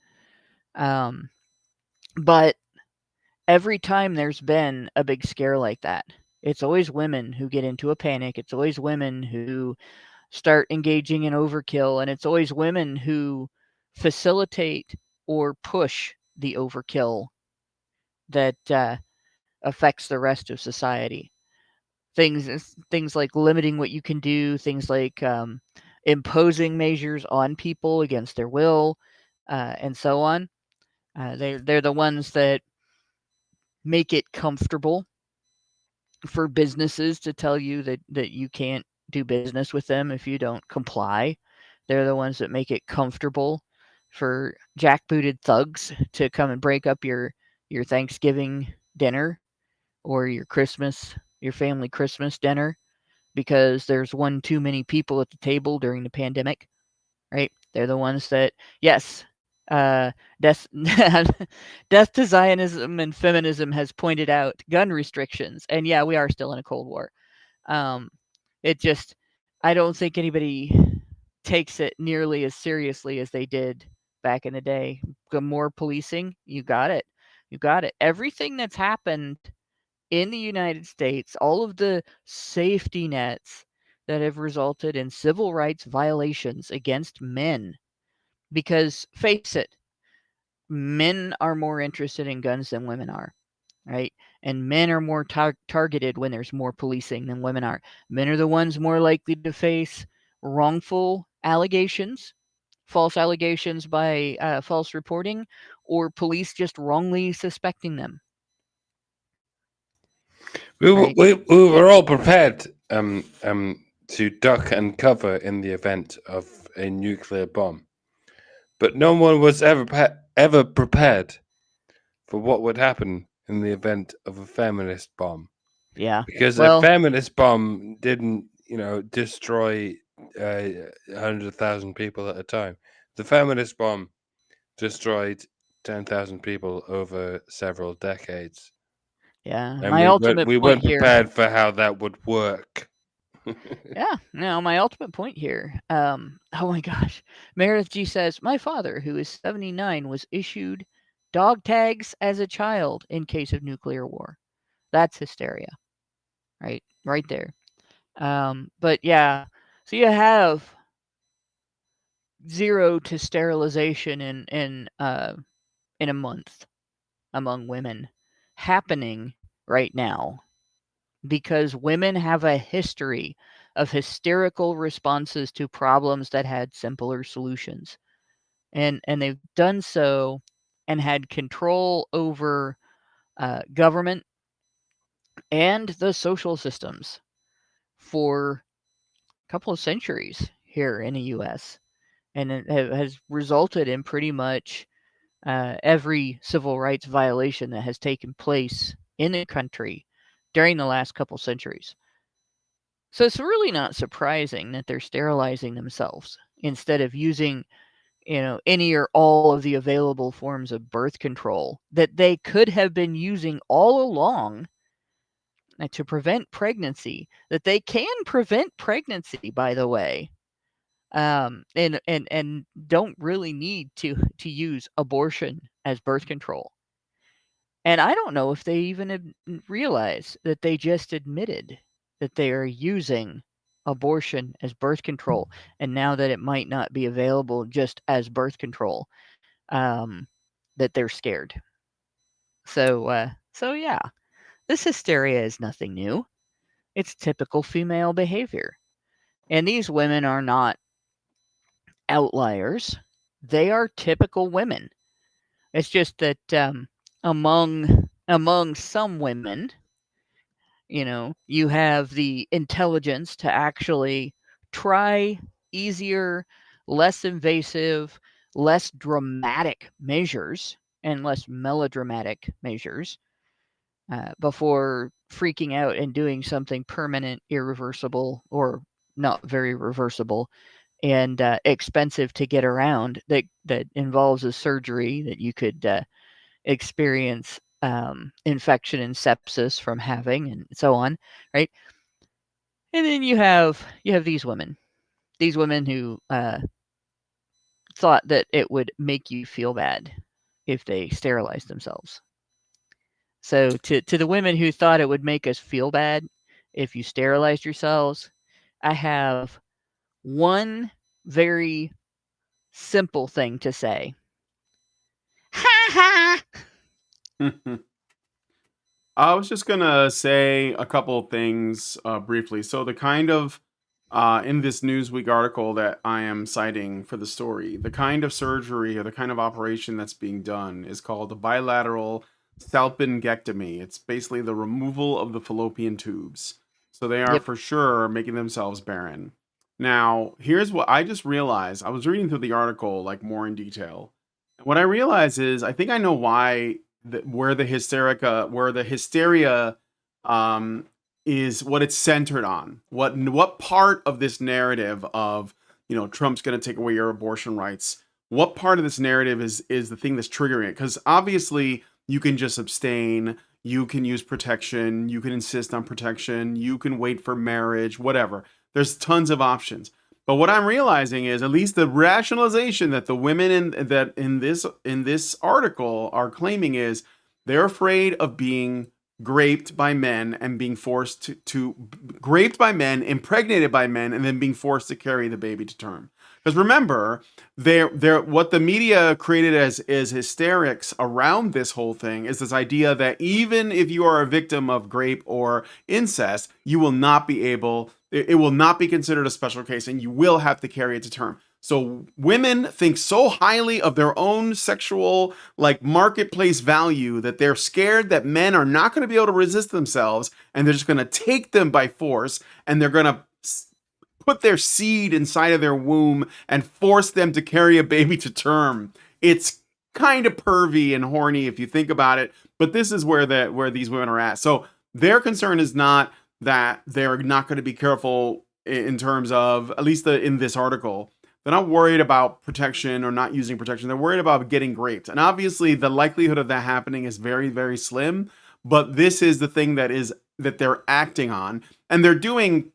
G: But every time there's been a big scare like that, it's always women who get into a panic. It's always women who start engaging in overkill, and it's always women who facilitate or push the overkill that affects the rest of society. Things like limiting what you can do, things like imposing measures on people against their will, and so on. They're the ones that make it comfortable for businesses to tell you that you can't do business with them if you don't comply. They're the ones that make it comfortable for jackbooted thugs to come and break up your Thanksgiving dinner or your family Christmas dinner because there's one too many people at the table during the pandemic, right? They're the ones that, yes, death to Zionism and feminism has pointed out gun restrictions. And yeah, we are still in a Cold War. I don't think anybody takes it nearly as seriously as they did back in the day. More policing, you got it. Everything that's happened in the United States, all of the safety nets that have resulted in civil rights violations against men. Because face it, men are more interested in guns than women are, right? And men are more targeted when there's more policing than women are. Men are the ones more likely to face wrongful allegations, false allegations by false reporting, or police just wrongly suspecting them. Right.
F: We were all prepared to duck and cover in the event of a nuclear bomb, but no one was ever prepared for what would happen in the event of a feminist bomb.
G: Yeah.
F: Because
G: Well,
F: a feminist bomb didn't, destroy 100,000 people at a time. The feminist bomb destroyed 10,000 people over several decades.
G: yeah.
F: And
G: My ultimate
F: we
G: point
F: weren't
G: here.
F: prepared for how that would work.
G: Yeah, no, my ultimate point here. Oh my gosh. Meredith G says, my father, who is 79, was issued dog tags as a child in case of nuclear war. That's hysteria. Right? Right there. But yeah, so you have 0 to sterilization in a month among women happening right now because women have a history of hysterical responses to problems that had simpler solutions. And they've done so and had control over government and the social systems for a couple of centuries here in the U.S. And it has resulted in pretty much every civil rights violation that has taken place in the country during the last couple centuries. So it's really not surprising that they're sterilizing themselves instead of using, any or all of the available forms of birth control that they could have been using all along to prevent pregnancy, that they can prevent pregnancy, by the way, and don't really need to use abortion as birth control. And I don't know if they even realize that they just admitted that they are using abortion as birth control, and now that it might not be available just as birth control, that they're scared. So yeah, this hysteria is nothing new. It's typical female behavior, and these women are not outliers. They are typical women. It's just that among some women, you have the intelligence to actually try easier, less invasive, less dramatic measures and less melodramatic measures before freaking out and doing something permanent, irreversible, or not very reversible, and expensive to get around that involves a surgery that you could experience infection and sepsis from having, and so on, right? And then you have these women who thought that it would make you feel bad if they sterilized themselves. So to the women who thought it would make us feel bad if you sterilized yourselves, I have one very simple thing to say. Ha ha!
A: I was just gonna say a couple of things briefly. So the kind of in this Newsweek article that I am citing for the story, the kind of surgery or the kind of operation that's being done is called a bilateral salpingectomy. It's basically the removal of the fallopian tubes. So they are
G: Yep.
A: for sure making themselves barren. Now, here's what I just realized. I was reading through the article like more in detail. What I realize is I think I know why where the hysteria um is what it's centered on. What part of this narrative of, Trump's going to take away your abortion rights, what part of this narrative is the thing that's triggering it? Because obviously you can just abstain, you can use protection, you can insist on protection, you can wait for marriage, whatever. There's tons of options. But what I'm realizing is at least the rationalization that the women in this article are claiming is they're afraid of being raped by men and being forced to raped by men, impregnated by men, and then being forced to carry the baby to term. Because remember, they're what the media created as is hysterics around this whole thing is this idea that even if you are a victim of rape or incest, you will not be able, it will not be considered a special case, and you will have to carry it to term. So women think so highly of their own sexual like marketplace value that they're scared that men are not going to be able to resist themselves, and they're just going to take them by force, and they're going to put their seed inside of their womb and force them to carry a baby to term. It's kind of pervy and horny if you think about it, but this is where these women are at. So their concern is not that they're not going to be careful in terms of, at least in this article, they're not worried about protection or not using protection. They're worried about getting raped. And obviously the likelihood of that happening is very, very slim, but this is the thing that they're acting on, and they're doing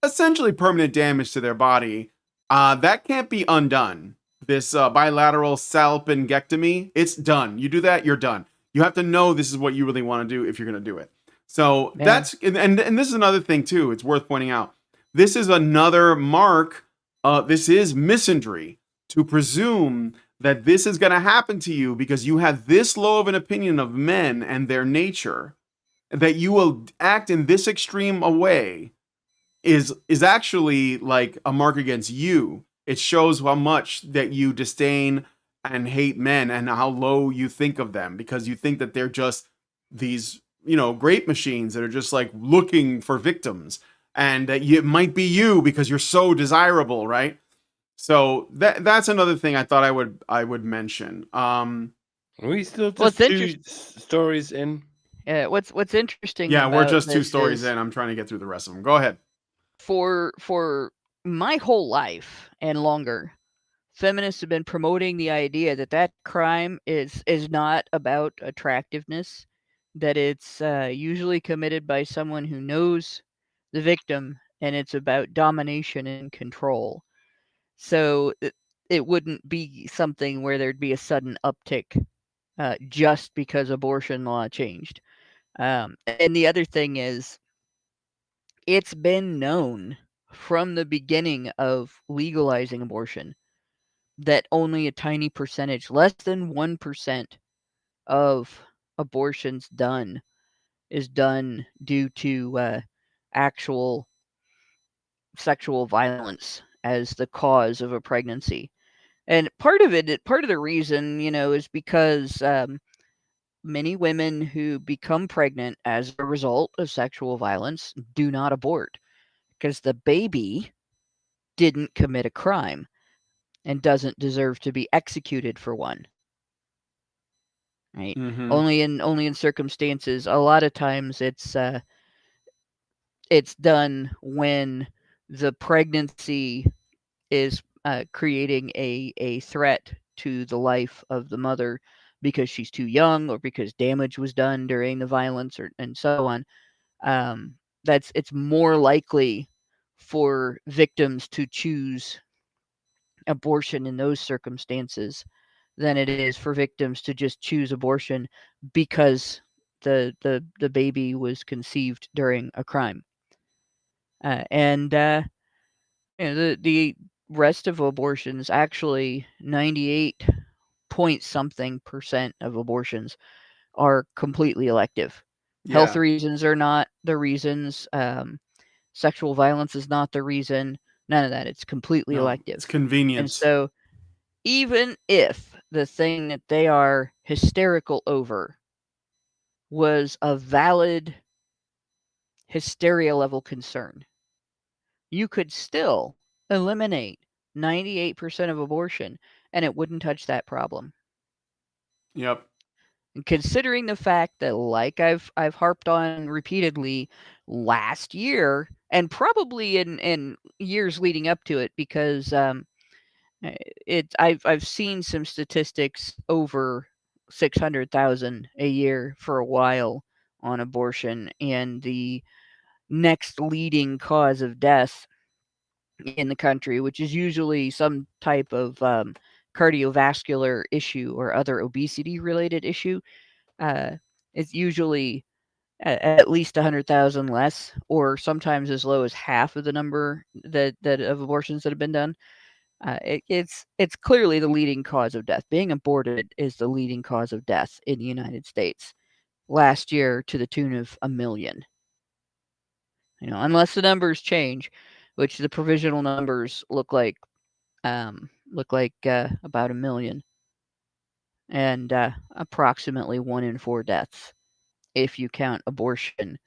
A: essentially permanent damage to their body. That can't be undone. This bilateral salpingectomy, it's done. You do that, you're done. You have to know this is what you really want to do if you're going to do it. So that's, and this is another thing too, it's worth pointing out. This is another mark, this is misandry, to presume that this is going to happen to you because you have this low of an opinion of men and their nature, that you will act in this extreme a way is actually like a mark against you. It shows how much that you disdain and hate men and how low you think of them, because you think that they're just these, grape machines that are just like looking for victims, and that it might be you because you're so desirable, right? So that's another thing I thought I would mention.
F: Are we still just two stories in?
G: Yeah, what's interesting?
A: Yeah, we're just two
G: this
A: stories in. I'm trying to get through the rest of them. Go ahead.
G: For my whole life and longer, feminists have been promoting the idea that crime is not about attractiveness, that it's usually committed by someone who knows the victim, and it's about domination and control. So it wouldn't be something where there'd be a sudden uptick just because abortion law changed. And the other thing is, it's been known from the beginning of legalizing abortion that only a tiny percentage, less than 1% of abortions done is done due to actual sexual violence as the cause of a pregnancy. And part of the reason, is because many women who become pregnant as a result of sexual violence do not abort, because the baby didn't commit a crime and doesn't deserve to be executed for one. Right?
A: Mm-hmm.
G: Only in circumstances, a lot of times it's done when the pregnancy is creating a threat to the life of the mother because she's too young, or because damage was done during the violence, and so on. It's more likely for victims to choose abortion in those circumstances than it is for victims to just choose abortion because the baby was conceived during a crime. The rest of abortions, actually 98 point something % of abortions, are completely elective.
A: Yeah.
G: Health reasons are not the reasons. Sexual violence is not the reason. None of that. It's completely elective.
A: It's convenience.
G: And so even if the thing that they are hysterical over was a valid hysteria level concern, you could still eliminate 98% of abortion and it wouldn't touch that problem.
A: Yep.
G: And considering the fact that, like I've harped on repeatedly last year, and probably in years leading up to it, because I've seen some statistics over 600,000 a year for a while on abortion, and the next leading cause of death in the country, which is usually some type of cardiovascular issue or other obesity related issue, it's usually at least 100,000 less, or sometimes as low as half of the number that of abortions that have been done. It's clearly the leading cause of death. Being aborted is the leading cause of death in the United States. Last year, to the tune of 1 million. Unless the numbers change, which the provisional numbers look like about 1 million, and approximately 1 in 4 deaths if you count abortion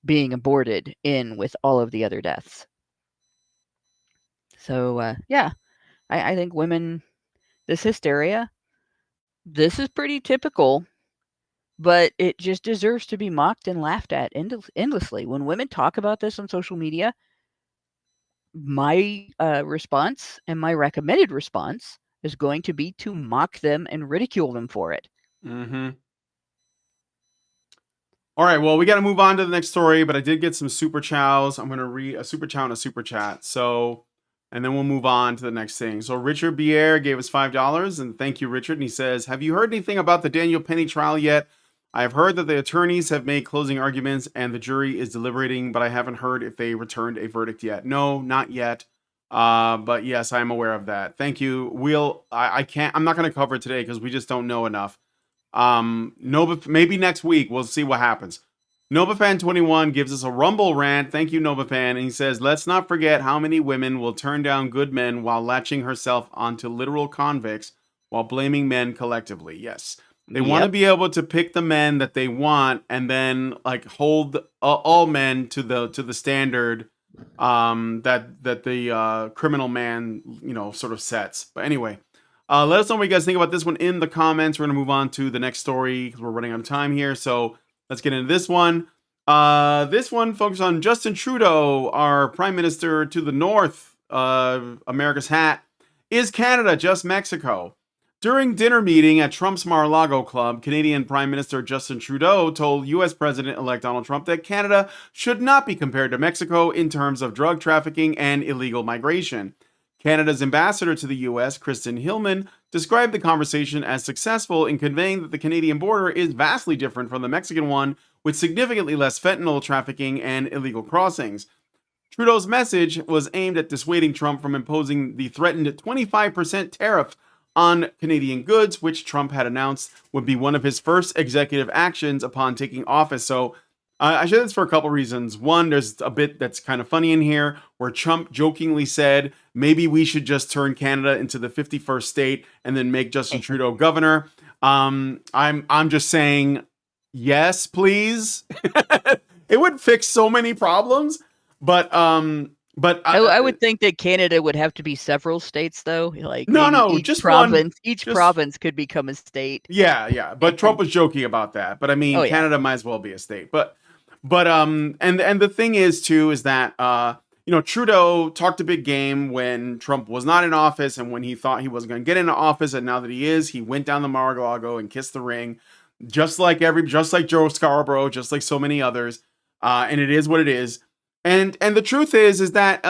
G: being aborted in with all of the other deaths. So yeah, I think women, this hysteria, this is pretty typical, but it just deserves to be mocked and laughed at endlessly. When women talk about this on social media, my response and my recommended response is going to be to mock them and ridicule them for it.
A: Mm-hmm. All right, well, we got to move on to the next story, but I did get some super chows. I'm going to read a super chow and a super chat. So, and then we'll move on to the next thing. So Richard Bier gave us $5, and thank you, Richard. And he says, have you heard anything about the Daniel Penny trial yet? I have heard that the attorneys have made closing arguments and the jury is deliberating, but I haven't heard if they returned a verdict yet. No, not yet. But yes, I'm aware of that. Thank you. I'm not going to cover it today because we just don't know enough. Nova, maybe next week we'll see what happens. NovaFan21 gives us a Rumble rant. Thank you, NovaFan. And he says, let's not forget how many women will turn down good men while latching herself onto literal convicts while blaming men collectively. Yes. They want to be able to pick the men that they want and then like hold all men to the standard that the criminal man, sort of sets. But anyway, let us know what you guys think about this one in the comments. We're going to move on to the next story because we're running out of time here. So let's get into this one. This one focuses on Justin Trudeau, our prime minister to the north, America's hat. Is Canada just Mexico? During dinner meeting at Trump's Mar-a-Lago Club, Canadian Prime Minister Justin Trudeau told U.S. President-elect Donald Trump that Canada should not be compared to Mexico in terms of drug trafficking and illegal migration. Canada's ambassador to the U.S., Kristen Hillman, described the conversation as successful in conveying that the Canadian border is vastly different from the Mexican one, with significantly less fentanyl trafficking and illegal crossings. Trudeau's message was aimed at dissuading Trump from imposing the threatened 25% tariff on Canadian goods, which Trump had announced would be one of his first executive actions upon taking office. So I share this for a couple reasons. One, there's a bit that's kind of funny in here where Trump jokingly said, maybe we should just turn Canada into the 51st state and then make Justin Trudeau governor. I'm just saying, yes, please. It would fix so many problems, but
G: I would think that Canada would have to be several states, though. Like each
A: just
G: province,
A: one.
G: Each province could become a state.
A: Yeah. But Trump was joking about that. But I mean, Canada might as well be a state. But and the thing is too is that Trudeau talked a big game when Trump was not in office and when he thought he wasn't going to get into office, and now that he is, he went down the Mar-a-Lago and kissed the ring, just like Joe Scarborough, just like so many others. And it is what it is. And the truth is that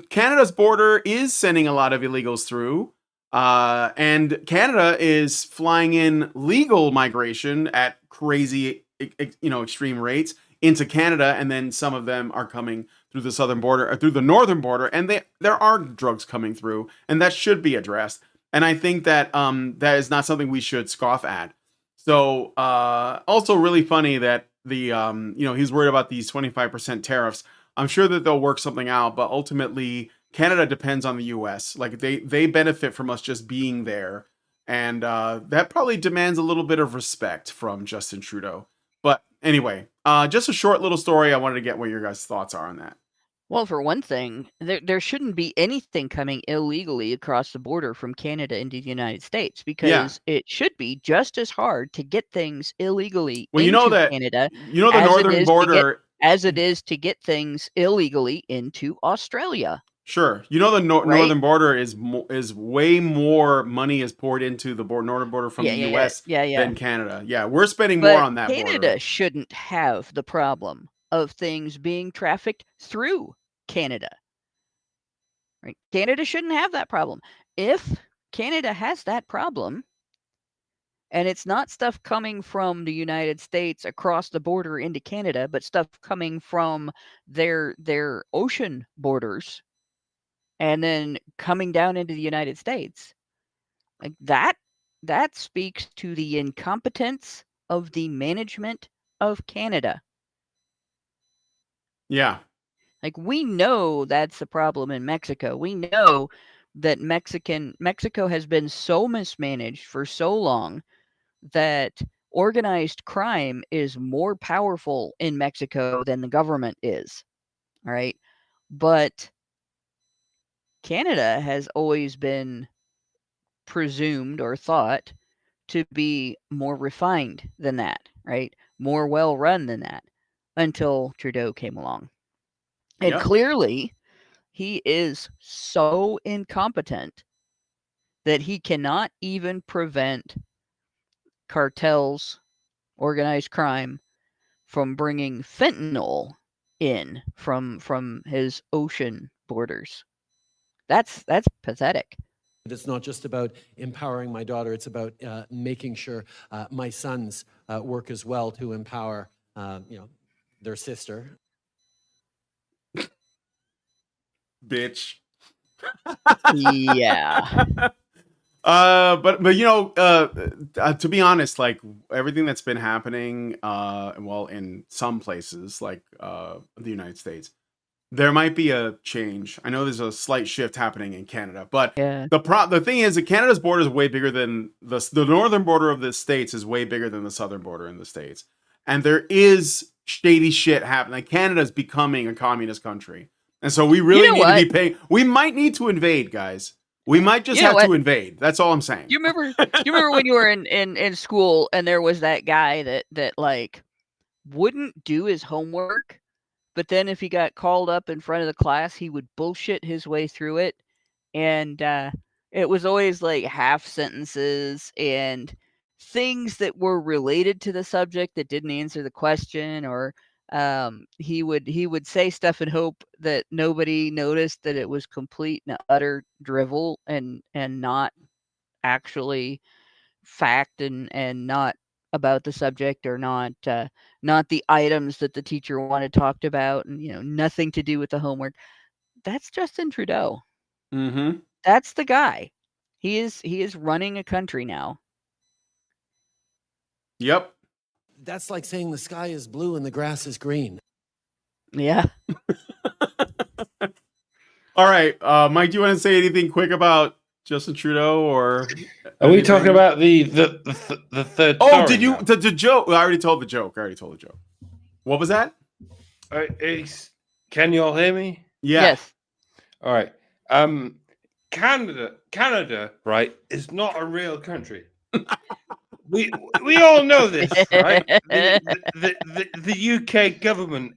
A: Canada's border is sending a lot of illegals through, and Canada is flying in legal migration at crazy, extreme rates into Canada, and then some of them are coming through the southern border or through the northern border, and there are drugs coming through, and that should be addressed. And I think that that is not something we should scoff at. So also really funny that the he's worried about these 25% tariffs. I'm sure that they'll work something out, but ultimately Canada depends on the US. Like they benefit from us just being there. And that probably demands a little bit of respect from Justin Trudeau. But anyway, just a short little story. I wanted to get what your guys' thoughts are on that.
G: Well, for one thing, there shouldn't be anything coming illegally across the border from Canada into the United States, because it should be just as hard to get things illegally into Canada.
A: The northern border,
G: as it is to get things illegally into Australia.
A: Sure. The northern border is way more money is poured into the northern border from the US than Canada. Yeah, we're spending more on that
G: Canada
A: border.
G: Shouldn't have the problem of things being trafficked through Canada. Right? Canada shouldn't have that problem. If Canada has that problem, And it's not stuff coming from the United States across the border into Canada, but stuff coming from their ocean borders and then coming down into the United States. Like that speaks to the incompetence of the management of Canada.
A: Yeah.
G: Like, we know that's the problem in Mexico. We know that Mexico has been so mismanaged for so long that organized crime is more powerful in Mexico than the government is. All right. But Canada has always been presumed or thought to be more refined than that, right? More well run than that, until Trudeau came along. And
A: Yep.
G: clearly, he is so incompetent that he cannot even prevent cartels, organized crime, from bringing fentanyl in from his ocean borders. That's pathetic.
H: It's not just about empowering my daughter. It's about making sure my sons work as well to empower, their sister.
A: Bitch.
G: Yeah.
A: But to be honest, like everything that's been happening, in some places like the United States, there might be a change. I know there's a slight shift happening in Canada, but
G: Yeah.
A: the thing is that Canada's border is way bigger than the northern border of the States is way bigger than the southern border in the States, and there is shady shit happening. Like, Canada's becoming a communist country, and so we really need to be paying. We might need to invade, guys. We might just have to invade. That's all I'm saying.
G: You remember when you were in school and there was that guy that like wouldn't do his homework, but then if he got called up in front of the class, he would bullshit his way through it, and it was always like half sentences and things that were related to the subject that didn't answer the question, or he would say stuff in hope that nobody noticed that it was complete and utter drivel and not actually fact and not about the subject, or not the items that the teacher wanted talked about, and nothing to do with the homework. That's Justin Trudeau.
A: Mm-hmm.
G: That's the guy. He is running a country now.
A: Yep.
H: That's like saying the sky is blue and the grass is green.
G: Yeah.
A: All right, Mike, do you want to say anything quick about Justin Trudeau, or
F: are we talking about the third?
A: Oh, did you the joke? I already told the joke. What was that?
F: Can you all hear me?
A: Yeah.
G: Yes.
F: All right. Canada, right, is not a real country. we all know this, right? The UK government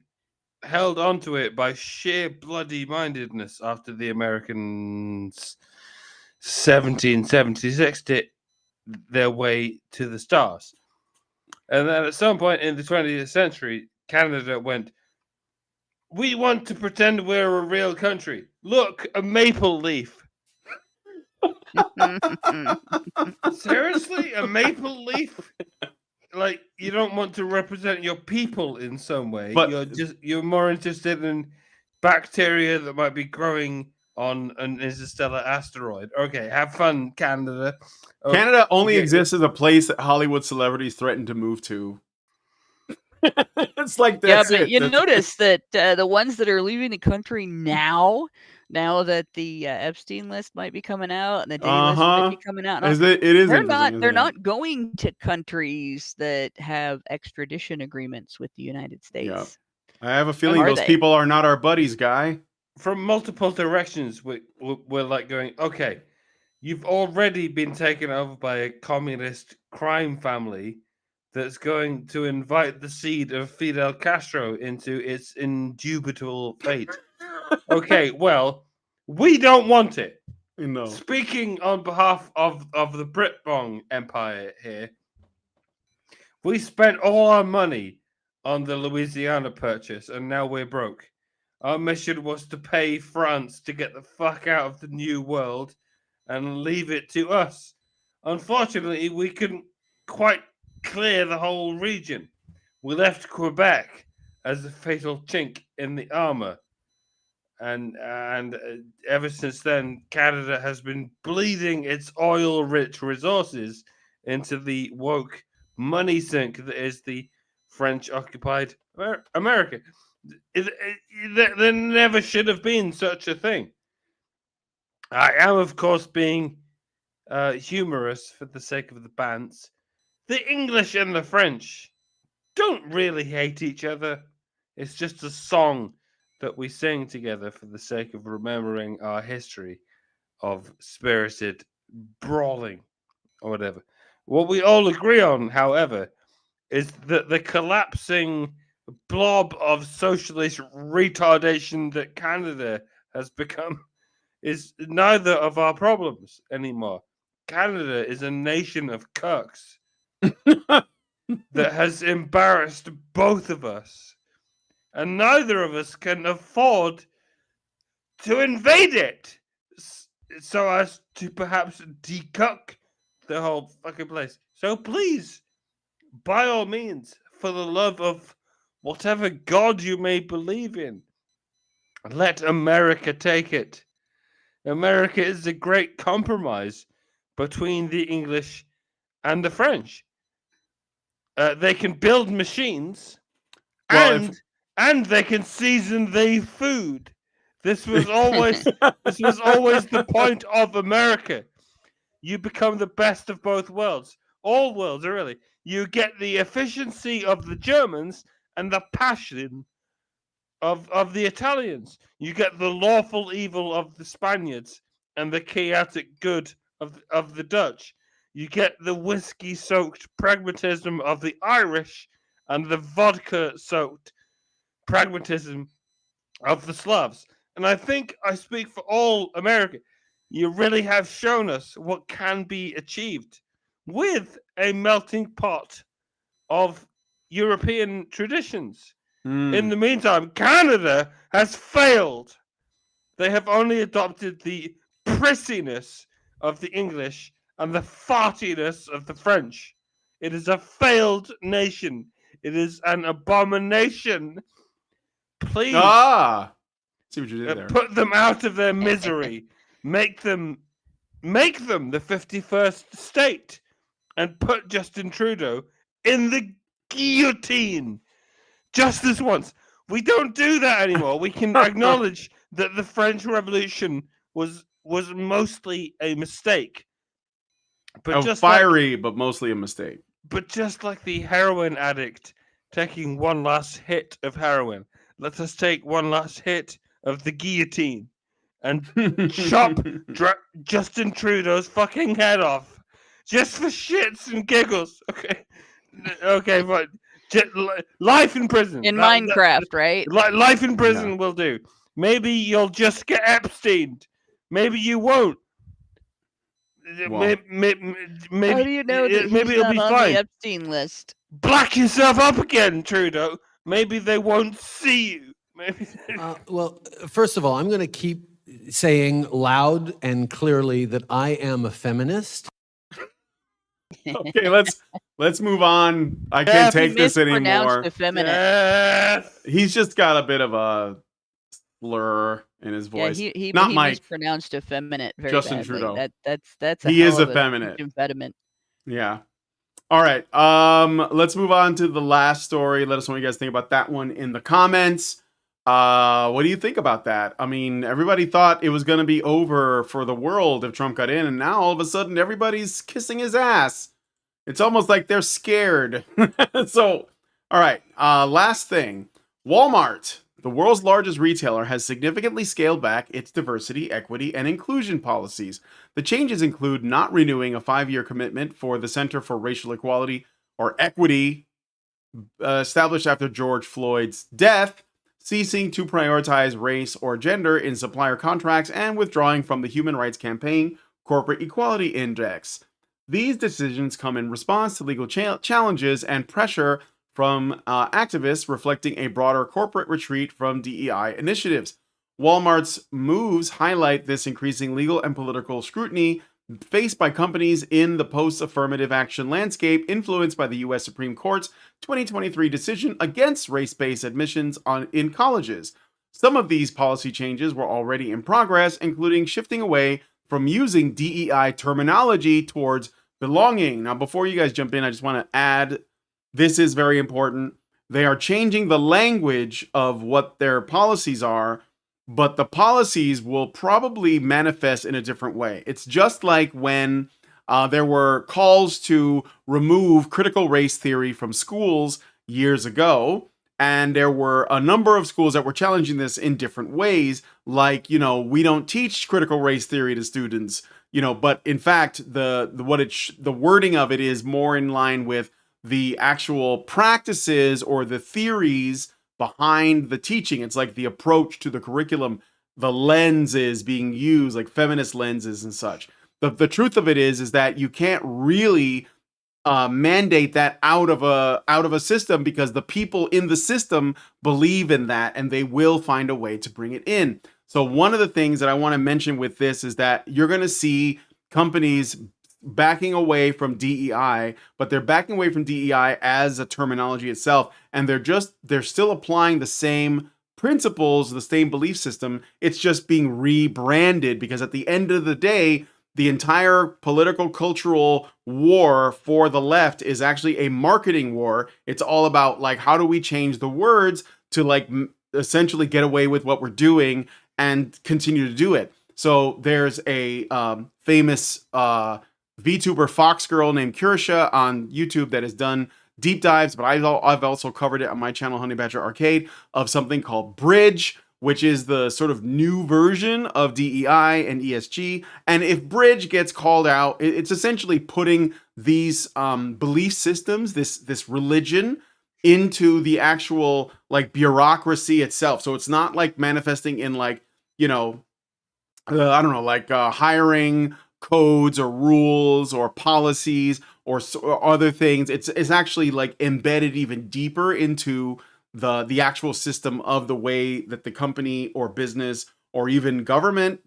F: held onto it by sheer bloody mindedness after the Americans 1776 did their way to the stars. And then at some point in the 20th century, Canada went, we want to pretend we're a real country. Look, a maple leaf. Seriously? A maple leaf? Like, you don't want to represent your people in some way. But you're more interested in bacteria that might be growing on an interstellar asteroid. Okay, have fun, Canada.
A: Canada only exists as a place that Hollywood celebrities threaten to move to. It's like that's
G: yeah, but
A: it.
G: you notice that the ones that are leaving the country now that the Epstein list might be coming out and the Day list might be coming out, they're not going to countries that have extradition agreements with the United States.
A: Yep. I have a feeling those people are not our buddies, Guy.
F: From multiple directions, we're like going, okay, you've already been taken over by a communist crime family that's going to invite the seed of Fidel Castro into its indubitable fate. Okay, well, we don't want it.
A: No.
F: Speaking on behalf of the Britbong Empire here, we spent all our money on the Louisiana purchase, and now we're broke. Our mission was to pay France to get the fuck out of the New World and leave it to us. Unfortunately, we couldn't quite clear the whole region. We left Quebec as a fatal chink in the armor. And ever since then, Canada has been bleeding its oil-rich resources into the woke money sink that is the French-occupied America. There never should have been such a thing. I am, of course, being humorous for the sake of the bands. The English and the French don't really hate each other. It's just a song that we sing together for the sake of remembering our history of spirited brawling or whatever. What we all agree on, however, is that the collapsing blob of socialist retardation that Canada has become is neither of our problems anymore. Canada is a nation of cucks that has embarrassed both of us, and neither of us can afford to invade it so as to perhaps decuck the whole fucking place. So please, by all means, for the love of whatever God you may believe in, let America take it. America is a great compromise between the English and the French. They can build machines, and they can season the food. This was always the point of America. You become the best of both worlds. All worlds, really. You get the efficiency of the Germans and the passion of the Italians. You get the lawful evil of the Spaniards and the chaotic good of the Dutch. You get the whiskey-soaked pragmatism of the Irish and the vodka-soaked pragmatism of the Slavs. And I think I speak for all America. You really have shown us what can be achieved with a melting pot of European traditions. In the meantime, Canada has failed. They have only adopted the prissiness of the English and the fartiness of the French. It is a failed nation. It is an abomination. Please
A: see what you did there.
F: Put them out of their misery. Make them the 51st state, and put Justin Trudeau in the guillotine. Just this once. We don't do that anymore. We can acknowledge that the French Revolution was mostly a mistake. But
A: but mostly a mistake.
F: But just like the heroin addict taking one last hit of heroin, let us take one last hit of the guillotine and chop Justin Trudeau's fucking head off. Just for shits and giggles. Okay, fine. Life in prison.
G: In Minecraft, right?
F: Life in prison will do. Maybe you'll just get Epsteined. Maybe you won't.
A: Well,
F: maybe
G: How do you know that
F: maybe
G: he's
F: it'll
G: not
F: be
G: on
F: fine.
G: the Epstein list?
F: Black yourself up again, Trudeau. Maybe they won't see you. Maybe.
H: Well, first of all, I'm going to keep saying loud and clearly that I am a feminist.
A: Okay, let's move on. I can't take this anymore. He's just got a bit of a slur in his voice.
G: Yeah, he
A: Not Mike.
G: mispronounced effeminate very
A: Justin
G: badly.
A: Trudeau.
G: That's a
A: He is
G: hell of a
A: effeminate.
G: impediment.
A: Yeah. All right. Let's move on to the last story. Let us know what you guys think about that one in the comments. What do you think about that? I mean, everybody thought it was going to be over for the world if Trump got in, and now all of a sudden everybody's kissing his ass. It's almost like they're scared. So, all right. Last thing. Walmart, the world's largest retailer, has significantly scaled back its diversity, equity, and inclusion policies. The changes include not renewing a 5-year commitment for the Center for Racial Equality or Equity, established after George Floyd's death, ceasing to prioritize race or gender in supplier contracts, and withdrawing from the Human Rights Campaign Corporate Equality Index. These decisions come in response to legal challenges and pressure from activists, reflecting a broader corporate retreat from DEI initiatives. Walmart's moves highlight this increasing legal and political scrutiny faced by companies in the post-affirmative action landscape influenced by the U.S. Supreme Court's 2023 decision against race-based admissions in colleges. Some of these policy changes were already in progress, including shifting away from using DEI terminology towards belonging. Now, before you guys jump in, I just want to add, this is very important. They are changing the language of what their policies are, but the policies will probably manifest in a different way. It's just like when there were calls to remove critical race theory from schools years ago, and there were a number of schools that were challenging this in different ways, like, we don't teach critical race theory to students, but in fact, the wording of it is more in line with the actual practices or the theories behind the teaching. It's like the approach to the curriculum, the lenses being used, like feminist lenses and such. The truth of it is that you can't really mandate that out of a system, because the people in the system believe in that and they will find a way to bring it in. So one of the things that I want to mention with this is that you're going to see companies backing away from DEI, but they're backing away from DEI as a terminology itself, and they're still applying the same principles, the same belief system. It's just being rebranded, because at the end of the day, the entire political cultural war for the left is actually a marketing war. It's all about, like, how do we change the words to, like, essentially get away with what we're doing and continue to do it. So there's a famous VTuber Fox girl named Kurisha on YouTube that has done deep dives, but I've also covered it on my channel, Honey Badger Arcade, of something called Bridge, which is the sort of new version of DEI and ESG. And if Bridge gets called out, it's essentially putting these belief systems, this religion, into the actual, like, bureaucracy itself. So it's not like manifesting in, like, I don't know, like hiring codes or rules or policies or other things. It's actually, like, embedded even deeper into the actual system of the way that the company or business or even government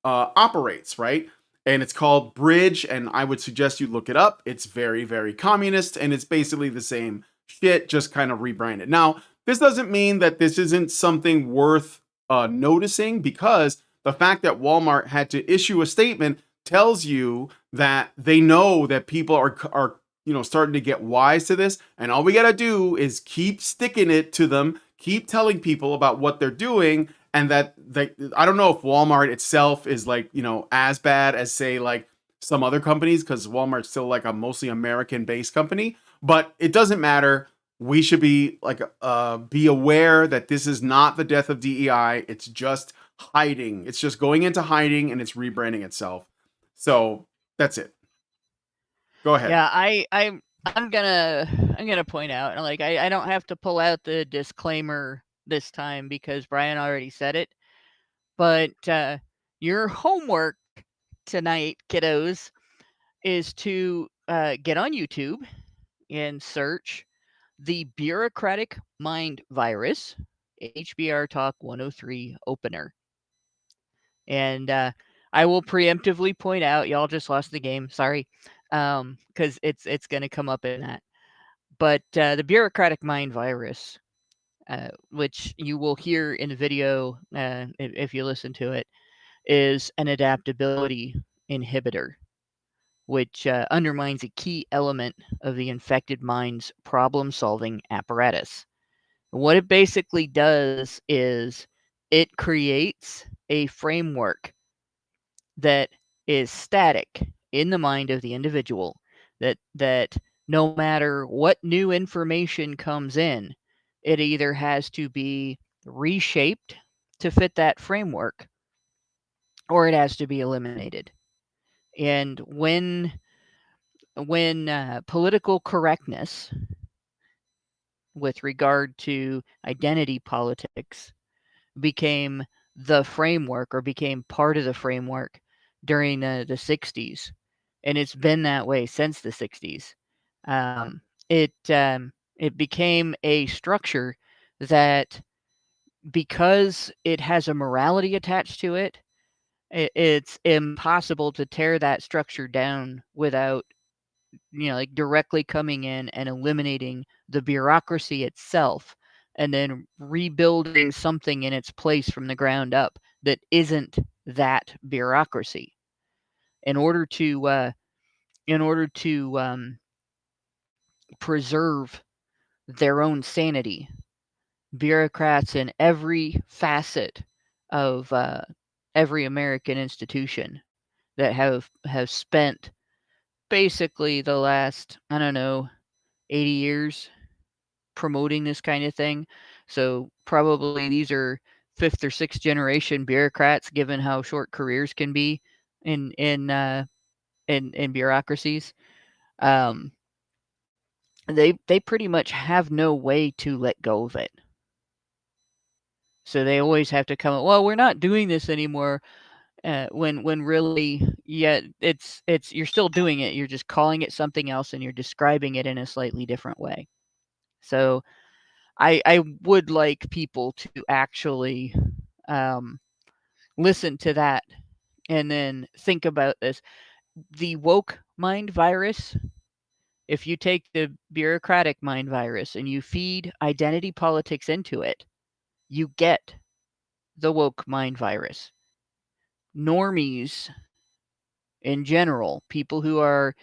A: operates, right? And it's called Bridge, and I would suggest you look it up. It's very, very communist, and it's basically the same shit, just kind of rebranded. Now, this doesn't mean that this isn't something worth noticing, because the fact that Walmart had to issue a statement tells you that they know that people are starting to get wise to this, and all we got to do is keep sticking it to them, keep telling people about what they're doing, and that I don't know if Walmart itself is, like, as bad as, say, like, some other companies, because Walmart's still, like, a mostly American-based company, but it doesn't matter. We should be, like, be aware that this is not the death of DEI. It's just hiding. It's just going into hiding, and it's rebranding itself. So that's it. Go ahead.
G: Yeah, I'm gonna point out, like, I don't have to pull out the disclaimer this time because Brian already said it. But your homework tonight, kiddos, is to get on YouTube and search the bureaucratic mind virus, HBR Talk 103 opener. And I will preemptively point out, y'all just lost the game. Sorry. Because it's going to come up in that. But the bureaucratic mind virus, which you will hear in the video if you listen to it, is an adaptability inhibitor, which undermines a key element of the infected mind's problem-solving apparatus. What it basically does is it creates a framework that is static in the mind of the individual, that no matter what new information comes in, it either has to be reshaped to fit that framework or it has to be eliminated. And when political correctness with regard to identity politics became the framework or became part of the framework during the 60s, and it's been that way since the 60s. It became a structure that, because it has a morality attached to it, It's impossible to tear that structure down without, like directly coming in and eliminating the bureaucracy itself and then rebuilding something in its place from the ground up that isn't that bureaucracy in order to preserve their own sanity. Bureaucrats in every facet of every American institution that have spent basically the last, I don't know, 80 years promoting this kind of thing. So probably these are fifth or sixth generation bureaucrats, given how short careers can be in bureaucracies. They pretty much have no way to let go of it. So they always have to come up, well, we're not doing this anymore. When really, yeah, it's you're still doing it. You're just calling it something else and you're describing it in a slightly different way. So I would like people to actually listen to that and then think about this. The woke mind virus, if you take the bureaucratic mind virus and you feed identity politics into it, you get the woke mind virus. Normies in general, people who are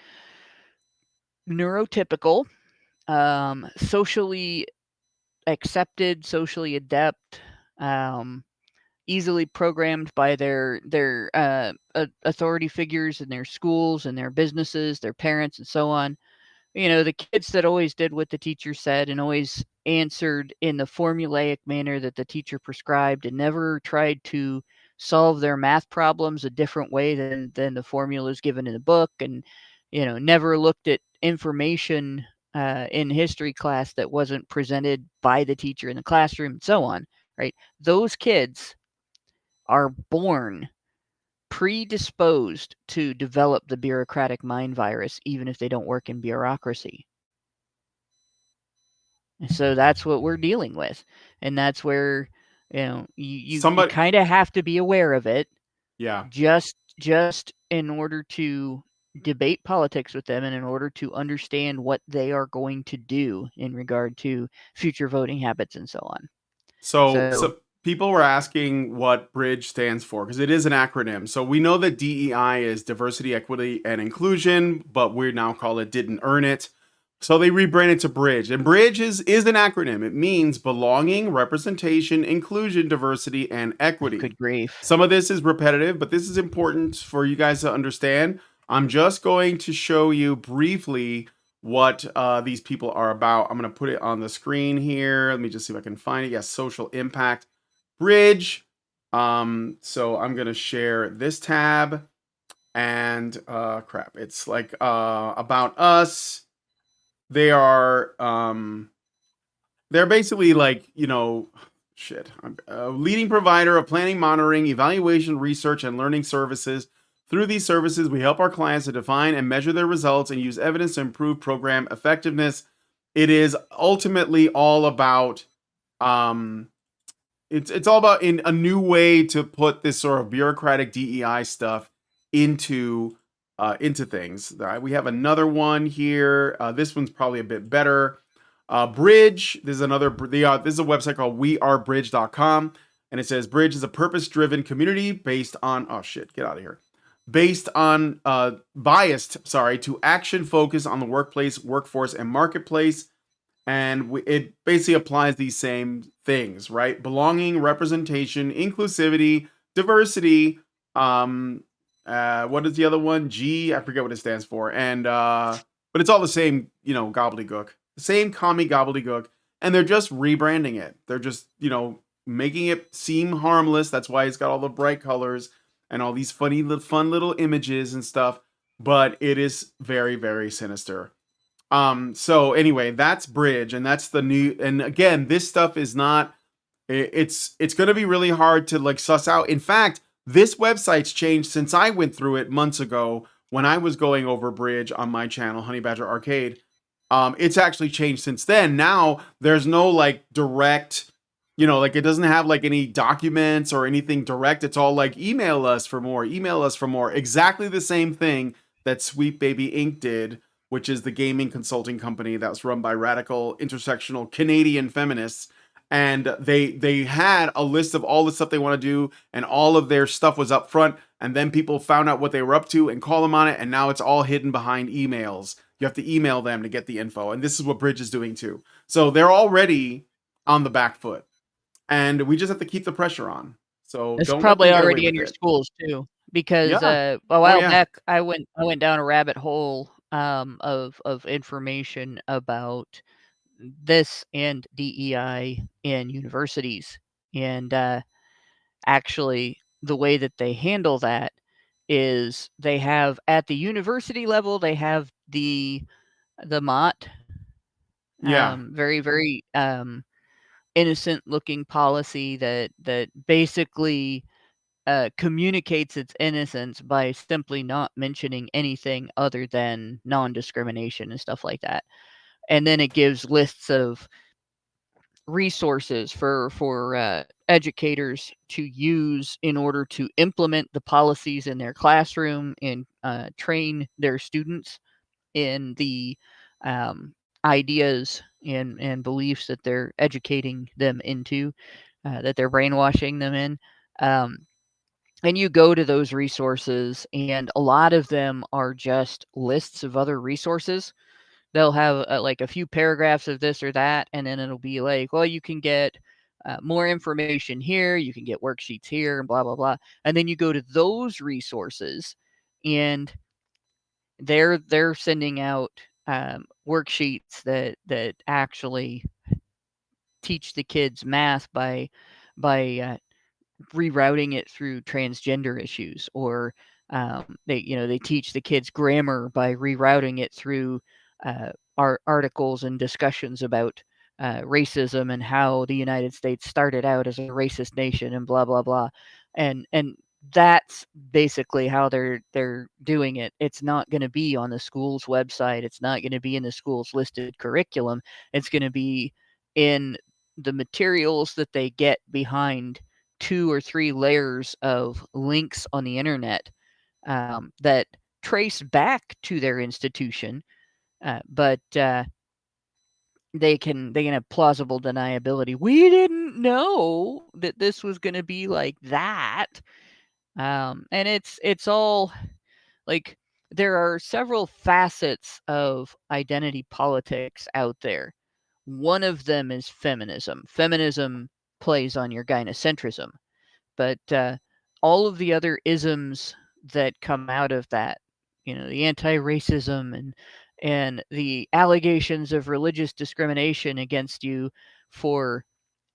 G: neurotypical, socially accepted, socially adept, easily programmed by their authority figures in their schools and their businesses, their parents, and so on. The kids that always did what the teacher said and always answered in the formulaic manner that the teacher prescribed and never tried to solve their math problems a different way than the formulas given in the book, and never looked at information in history class that wasn't presented by the teacher in the classroom, and so on, right? Those kids are born predisposed to develop the bureaucratic mind virus, even if they don't work in bureaucracy. And so that's what we're dealing with. And that's where, you kind of have to be aware of it.
A: Yeah.
G: Just in order to debate politics with them and in order to understand what they are going to do in regard to future voting habits and so on.
A: So people were asking what BRIDGE stands for, because it is an acronym. So we know that DEI is diversity, equity, and inclusion, but we now call it didn't earn it. So they rebranded to BRIDGE. And BRIDGE is an acronym. It means belonging, representation, inclusion, diversity, and equity.
G: Good grief.
A: Some of this is repetitive, but this is important for you guys to understand. I'm just going to show you briefly what these people are about. I'm going to put it on the screen here. Let me just see if I can find it. Yes, social impact. BRIDGE. So I'm going to share this tab and it's like about us. They are they're basically like, a leading provider of planning, monitoring, evaluation, research, and learning services. Through these services, we help our clients to define and measure their results and use evidence to improve program effectiveness. It is ultimately all about it's all about in a new way to put this sort of bureaucratic DEI stuff into things. We have another one here. This one's probably a bit better. BRIDGE. This is a website called wearebridge.com, and it says BRIDGE is a purpose-driven community based on biased to action focus on the workplace, workforce, and marketplace. And it basically applies these same things, right? Belonging, representation, inclusivity, diversity. What is the other one? G, I forget what it stands for. And but it's all the same, gobbledygook. The same commie gobbledygook. And they're just rebranding it. They're just, making it seem harmless. That's why it's got all the bright colors and all these fun little images and stuff. But it is very, very sinister. So anyway, that's BRIDGE, and that's the new, and again, this stuff is not, it's going to be really hard to like suss out. In fact, this website's changed since I went through it months ago when I was going over BRIDGE on my channel, Honey Badger Arcade. It's actually changed since then. Now there's no like direct like it doesn't have like any documents or anything direct. It's all like email us for more, email us for more. Exactly the same thing that Sweet Baby Inc. did, which is the gaming consulting company that was run by radical intersectional Canadian feminists. And they had a list of all the stuff they want to do, and all of their stuff was up front. And then people found out what they were up to and call them on it, and now it's all hidden behind emails. You have to email them to get the info, and this is what Bridge is doing too. So they're already on the back foot, and we just have to keep the pressure on. So
G: It's
A: don't let
G: probably
A: them get away
G: already in
A: with
G: your
A: it.
G: schools too, because
A: Yeah.
G: a
A: Oh
G: while
A: yeah.
G: back I went down a rabbit hole of information about this and DEI in universities, and actually the way that they handle that is they have at the university level they have the Mott
A: Yeah.
G: very very innocent looking policy that basically communicates its innocence by simply not mentioning anything other than non-discrimination and stuff like that. And then it gives lists of resources for educators to use in order to implement the policies in their classroom and train their students in the um, ideas and beliefs that they're educating them into, that they're brainwashing them in. And you go to those resources, and a lot of them are just lists of other resources. They'll have like a few paragraphs of this or that, and then it'll be like, well, you can get more information here, you can get worksheets here, and blah blah blah. And then you go to those resources, and they're sending out worksheets that actually teach the kids math by rerouting it through transgender issues, or they teach the kids grammar by rerouting it through articles and discussions about racism and how the United States started out as a racist nation and blah blah blah, and that's basically how they're doing it. It's not going to be on the school's website. It's not going to be in the school's listed curriculum. It's going to be in the materials that they get behind 2 or 3 layers of links on the internet that trace back to their institution, but they can have plausible deniability. We didn't know that this was going to be like that, and it's all like there are several facets of identity politics out there. One of them is feminism. Feminism plays on your gynocentrism. But all of the other isms that come out of that, the anti-racism and the allegations of religious discrimination against you for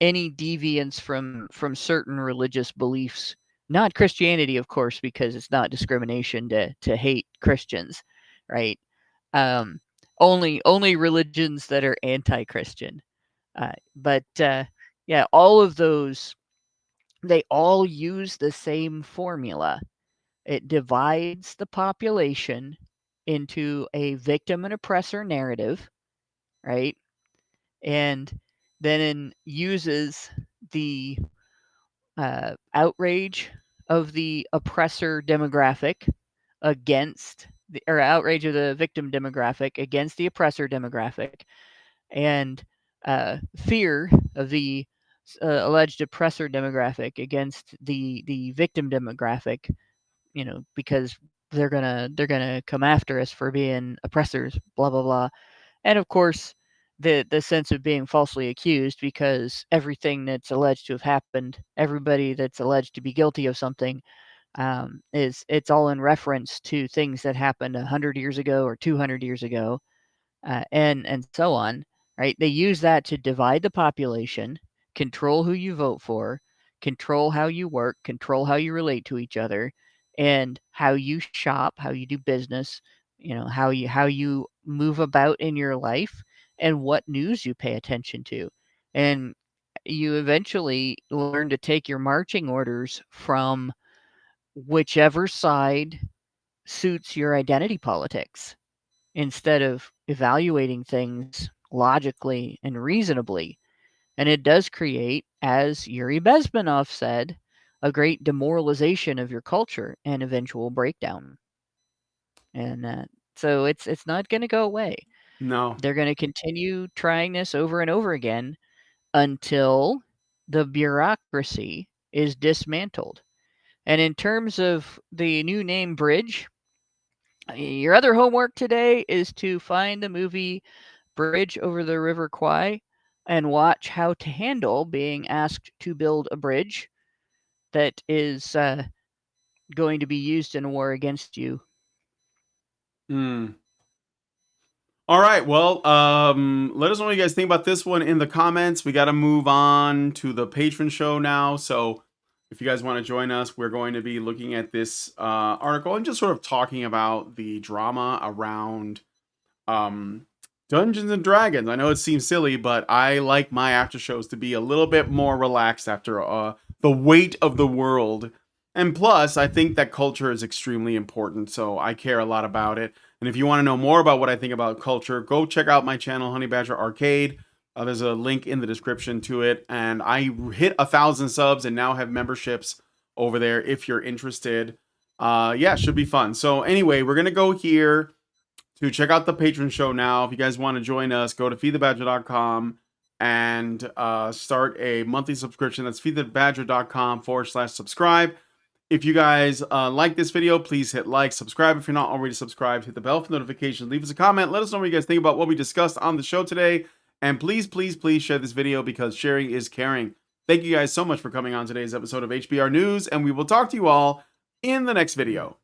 G: any deviance from certain religious beliefs, not Christianity, of course, because it's not discrimination to hate Christians, right? Um, only religions that are anti-Christian. But yeah, all of those, they all use the same formula. It divides the population into a victim and oppressor narrative, right? And then uses the outrage of the oppressor demographic against or outrage of the victim demographic against the oppressor demographic, and fear of the alleged oppressor demographic against the victim demographic, because they're gonna come after us for being oppressors, blah blah blah. And of course, the sense of being falsely accused, because everything that's alleged to have happened, everybody that's alleged to be guilty of something, it's all in reference to things that happened 100 years ago or 200 years ago, and so on, right? They use that to divide the population, control who you vote for, control how you work, control how you relate to each other, and how you shop, how you do business, how you move about in your life, and what news you pay attention to. And you eventually learn to take your marching orders from whichever side suits your identity politics, instead of evaluating things logically and reasonably. And it does create, as Yuri Bezmenov said, a great demoralization of your culture and eventual breakdown. And so it's not going to go away.
A: No.
G: They're going to continue trying this over and over again until the bureaucracy is dismantled. And in terms of the new name Bridge, your other homework today is to find the movie Bridge Over the River Kwai and watch how to handle being asked to build a bridge that is going to be used in a war against you.
A: All right. Well, let us know what you guys think about this one in the comments. We got to move on to the patron show now. So if you guys want to join us, we're going to be looking at this article and just sort of talking about the drama around Dungeons and Dragons. I know it seems silly, but I like my after shows to be a little bit more relaxed after the weight of the world. And plus, I think that culture is extremely important, so I care a lot about it. And if you want to know more about what I think about culture, go check out my channel, Honey Badger Arcade. There's a link in the description to it. And I hit 1,000 subs and now have memberships over there if you're interested. Yeah, should be fun. So anyway, we're going to go here to check out the patron show now. If you guys want to join us, go to feedthebadger.com and start a monthly subscription. That's feedthebadger.com/subscribe. If you guys like this video, please hit like, subscribe if you're not already subscribed, hit the bell for notifications, leave us a comment, let us know what you guys think about what we discussed on the show today, and please, please, please share this video because sharing is caring. Thank you guys so much for coming on today's episode of HBR News, and we will talk to you all in the next video.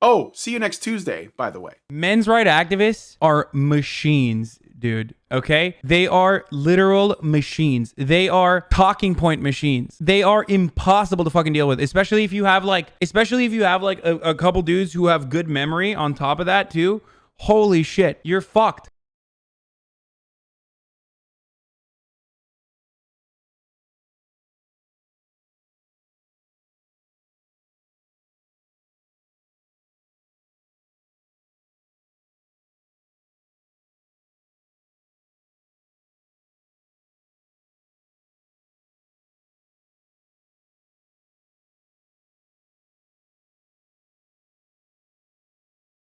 A: Oh, see you next Tuesday, by the way.
I: Men's rights activists are machines, dude. Okay? They are literal machines. They are talking point machines. They are impossible to fucking deal with, especially if you have like a couple dudes who have good memory on top of that too. Holy shit, you're fucked.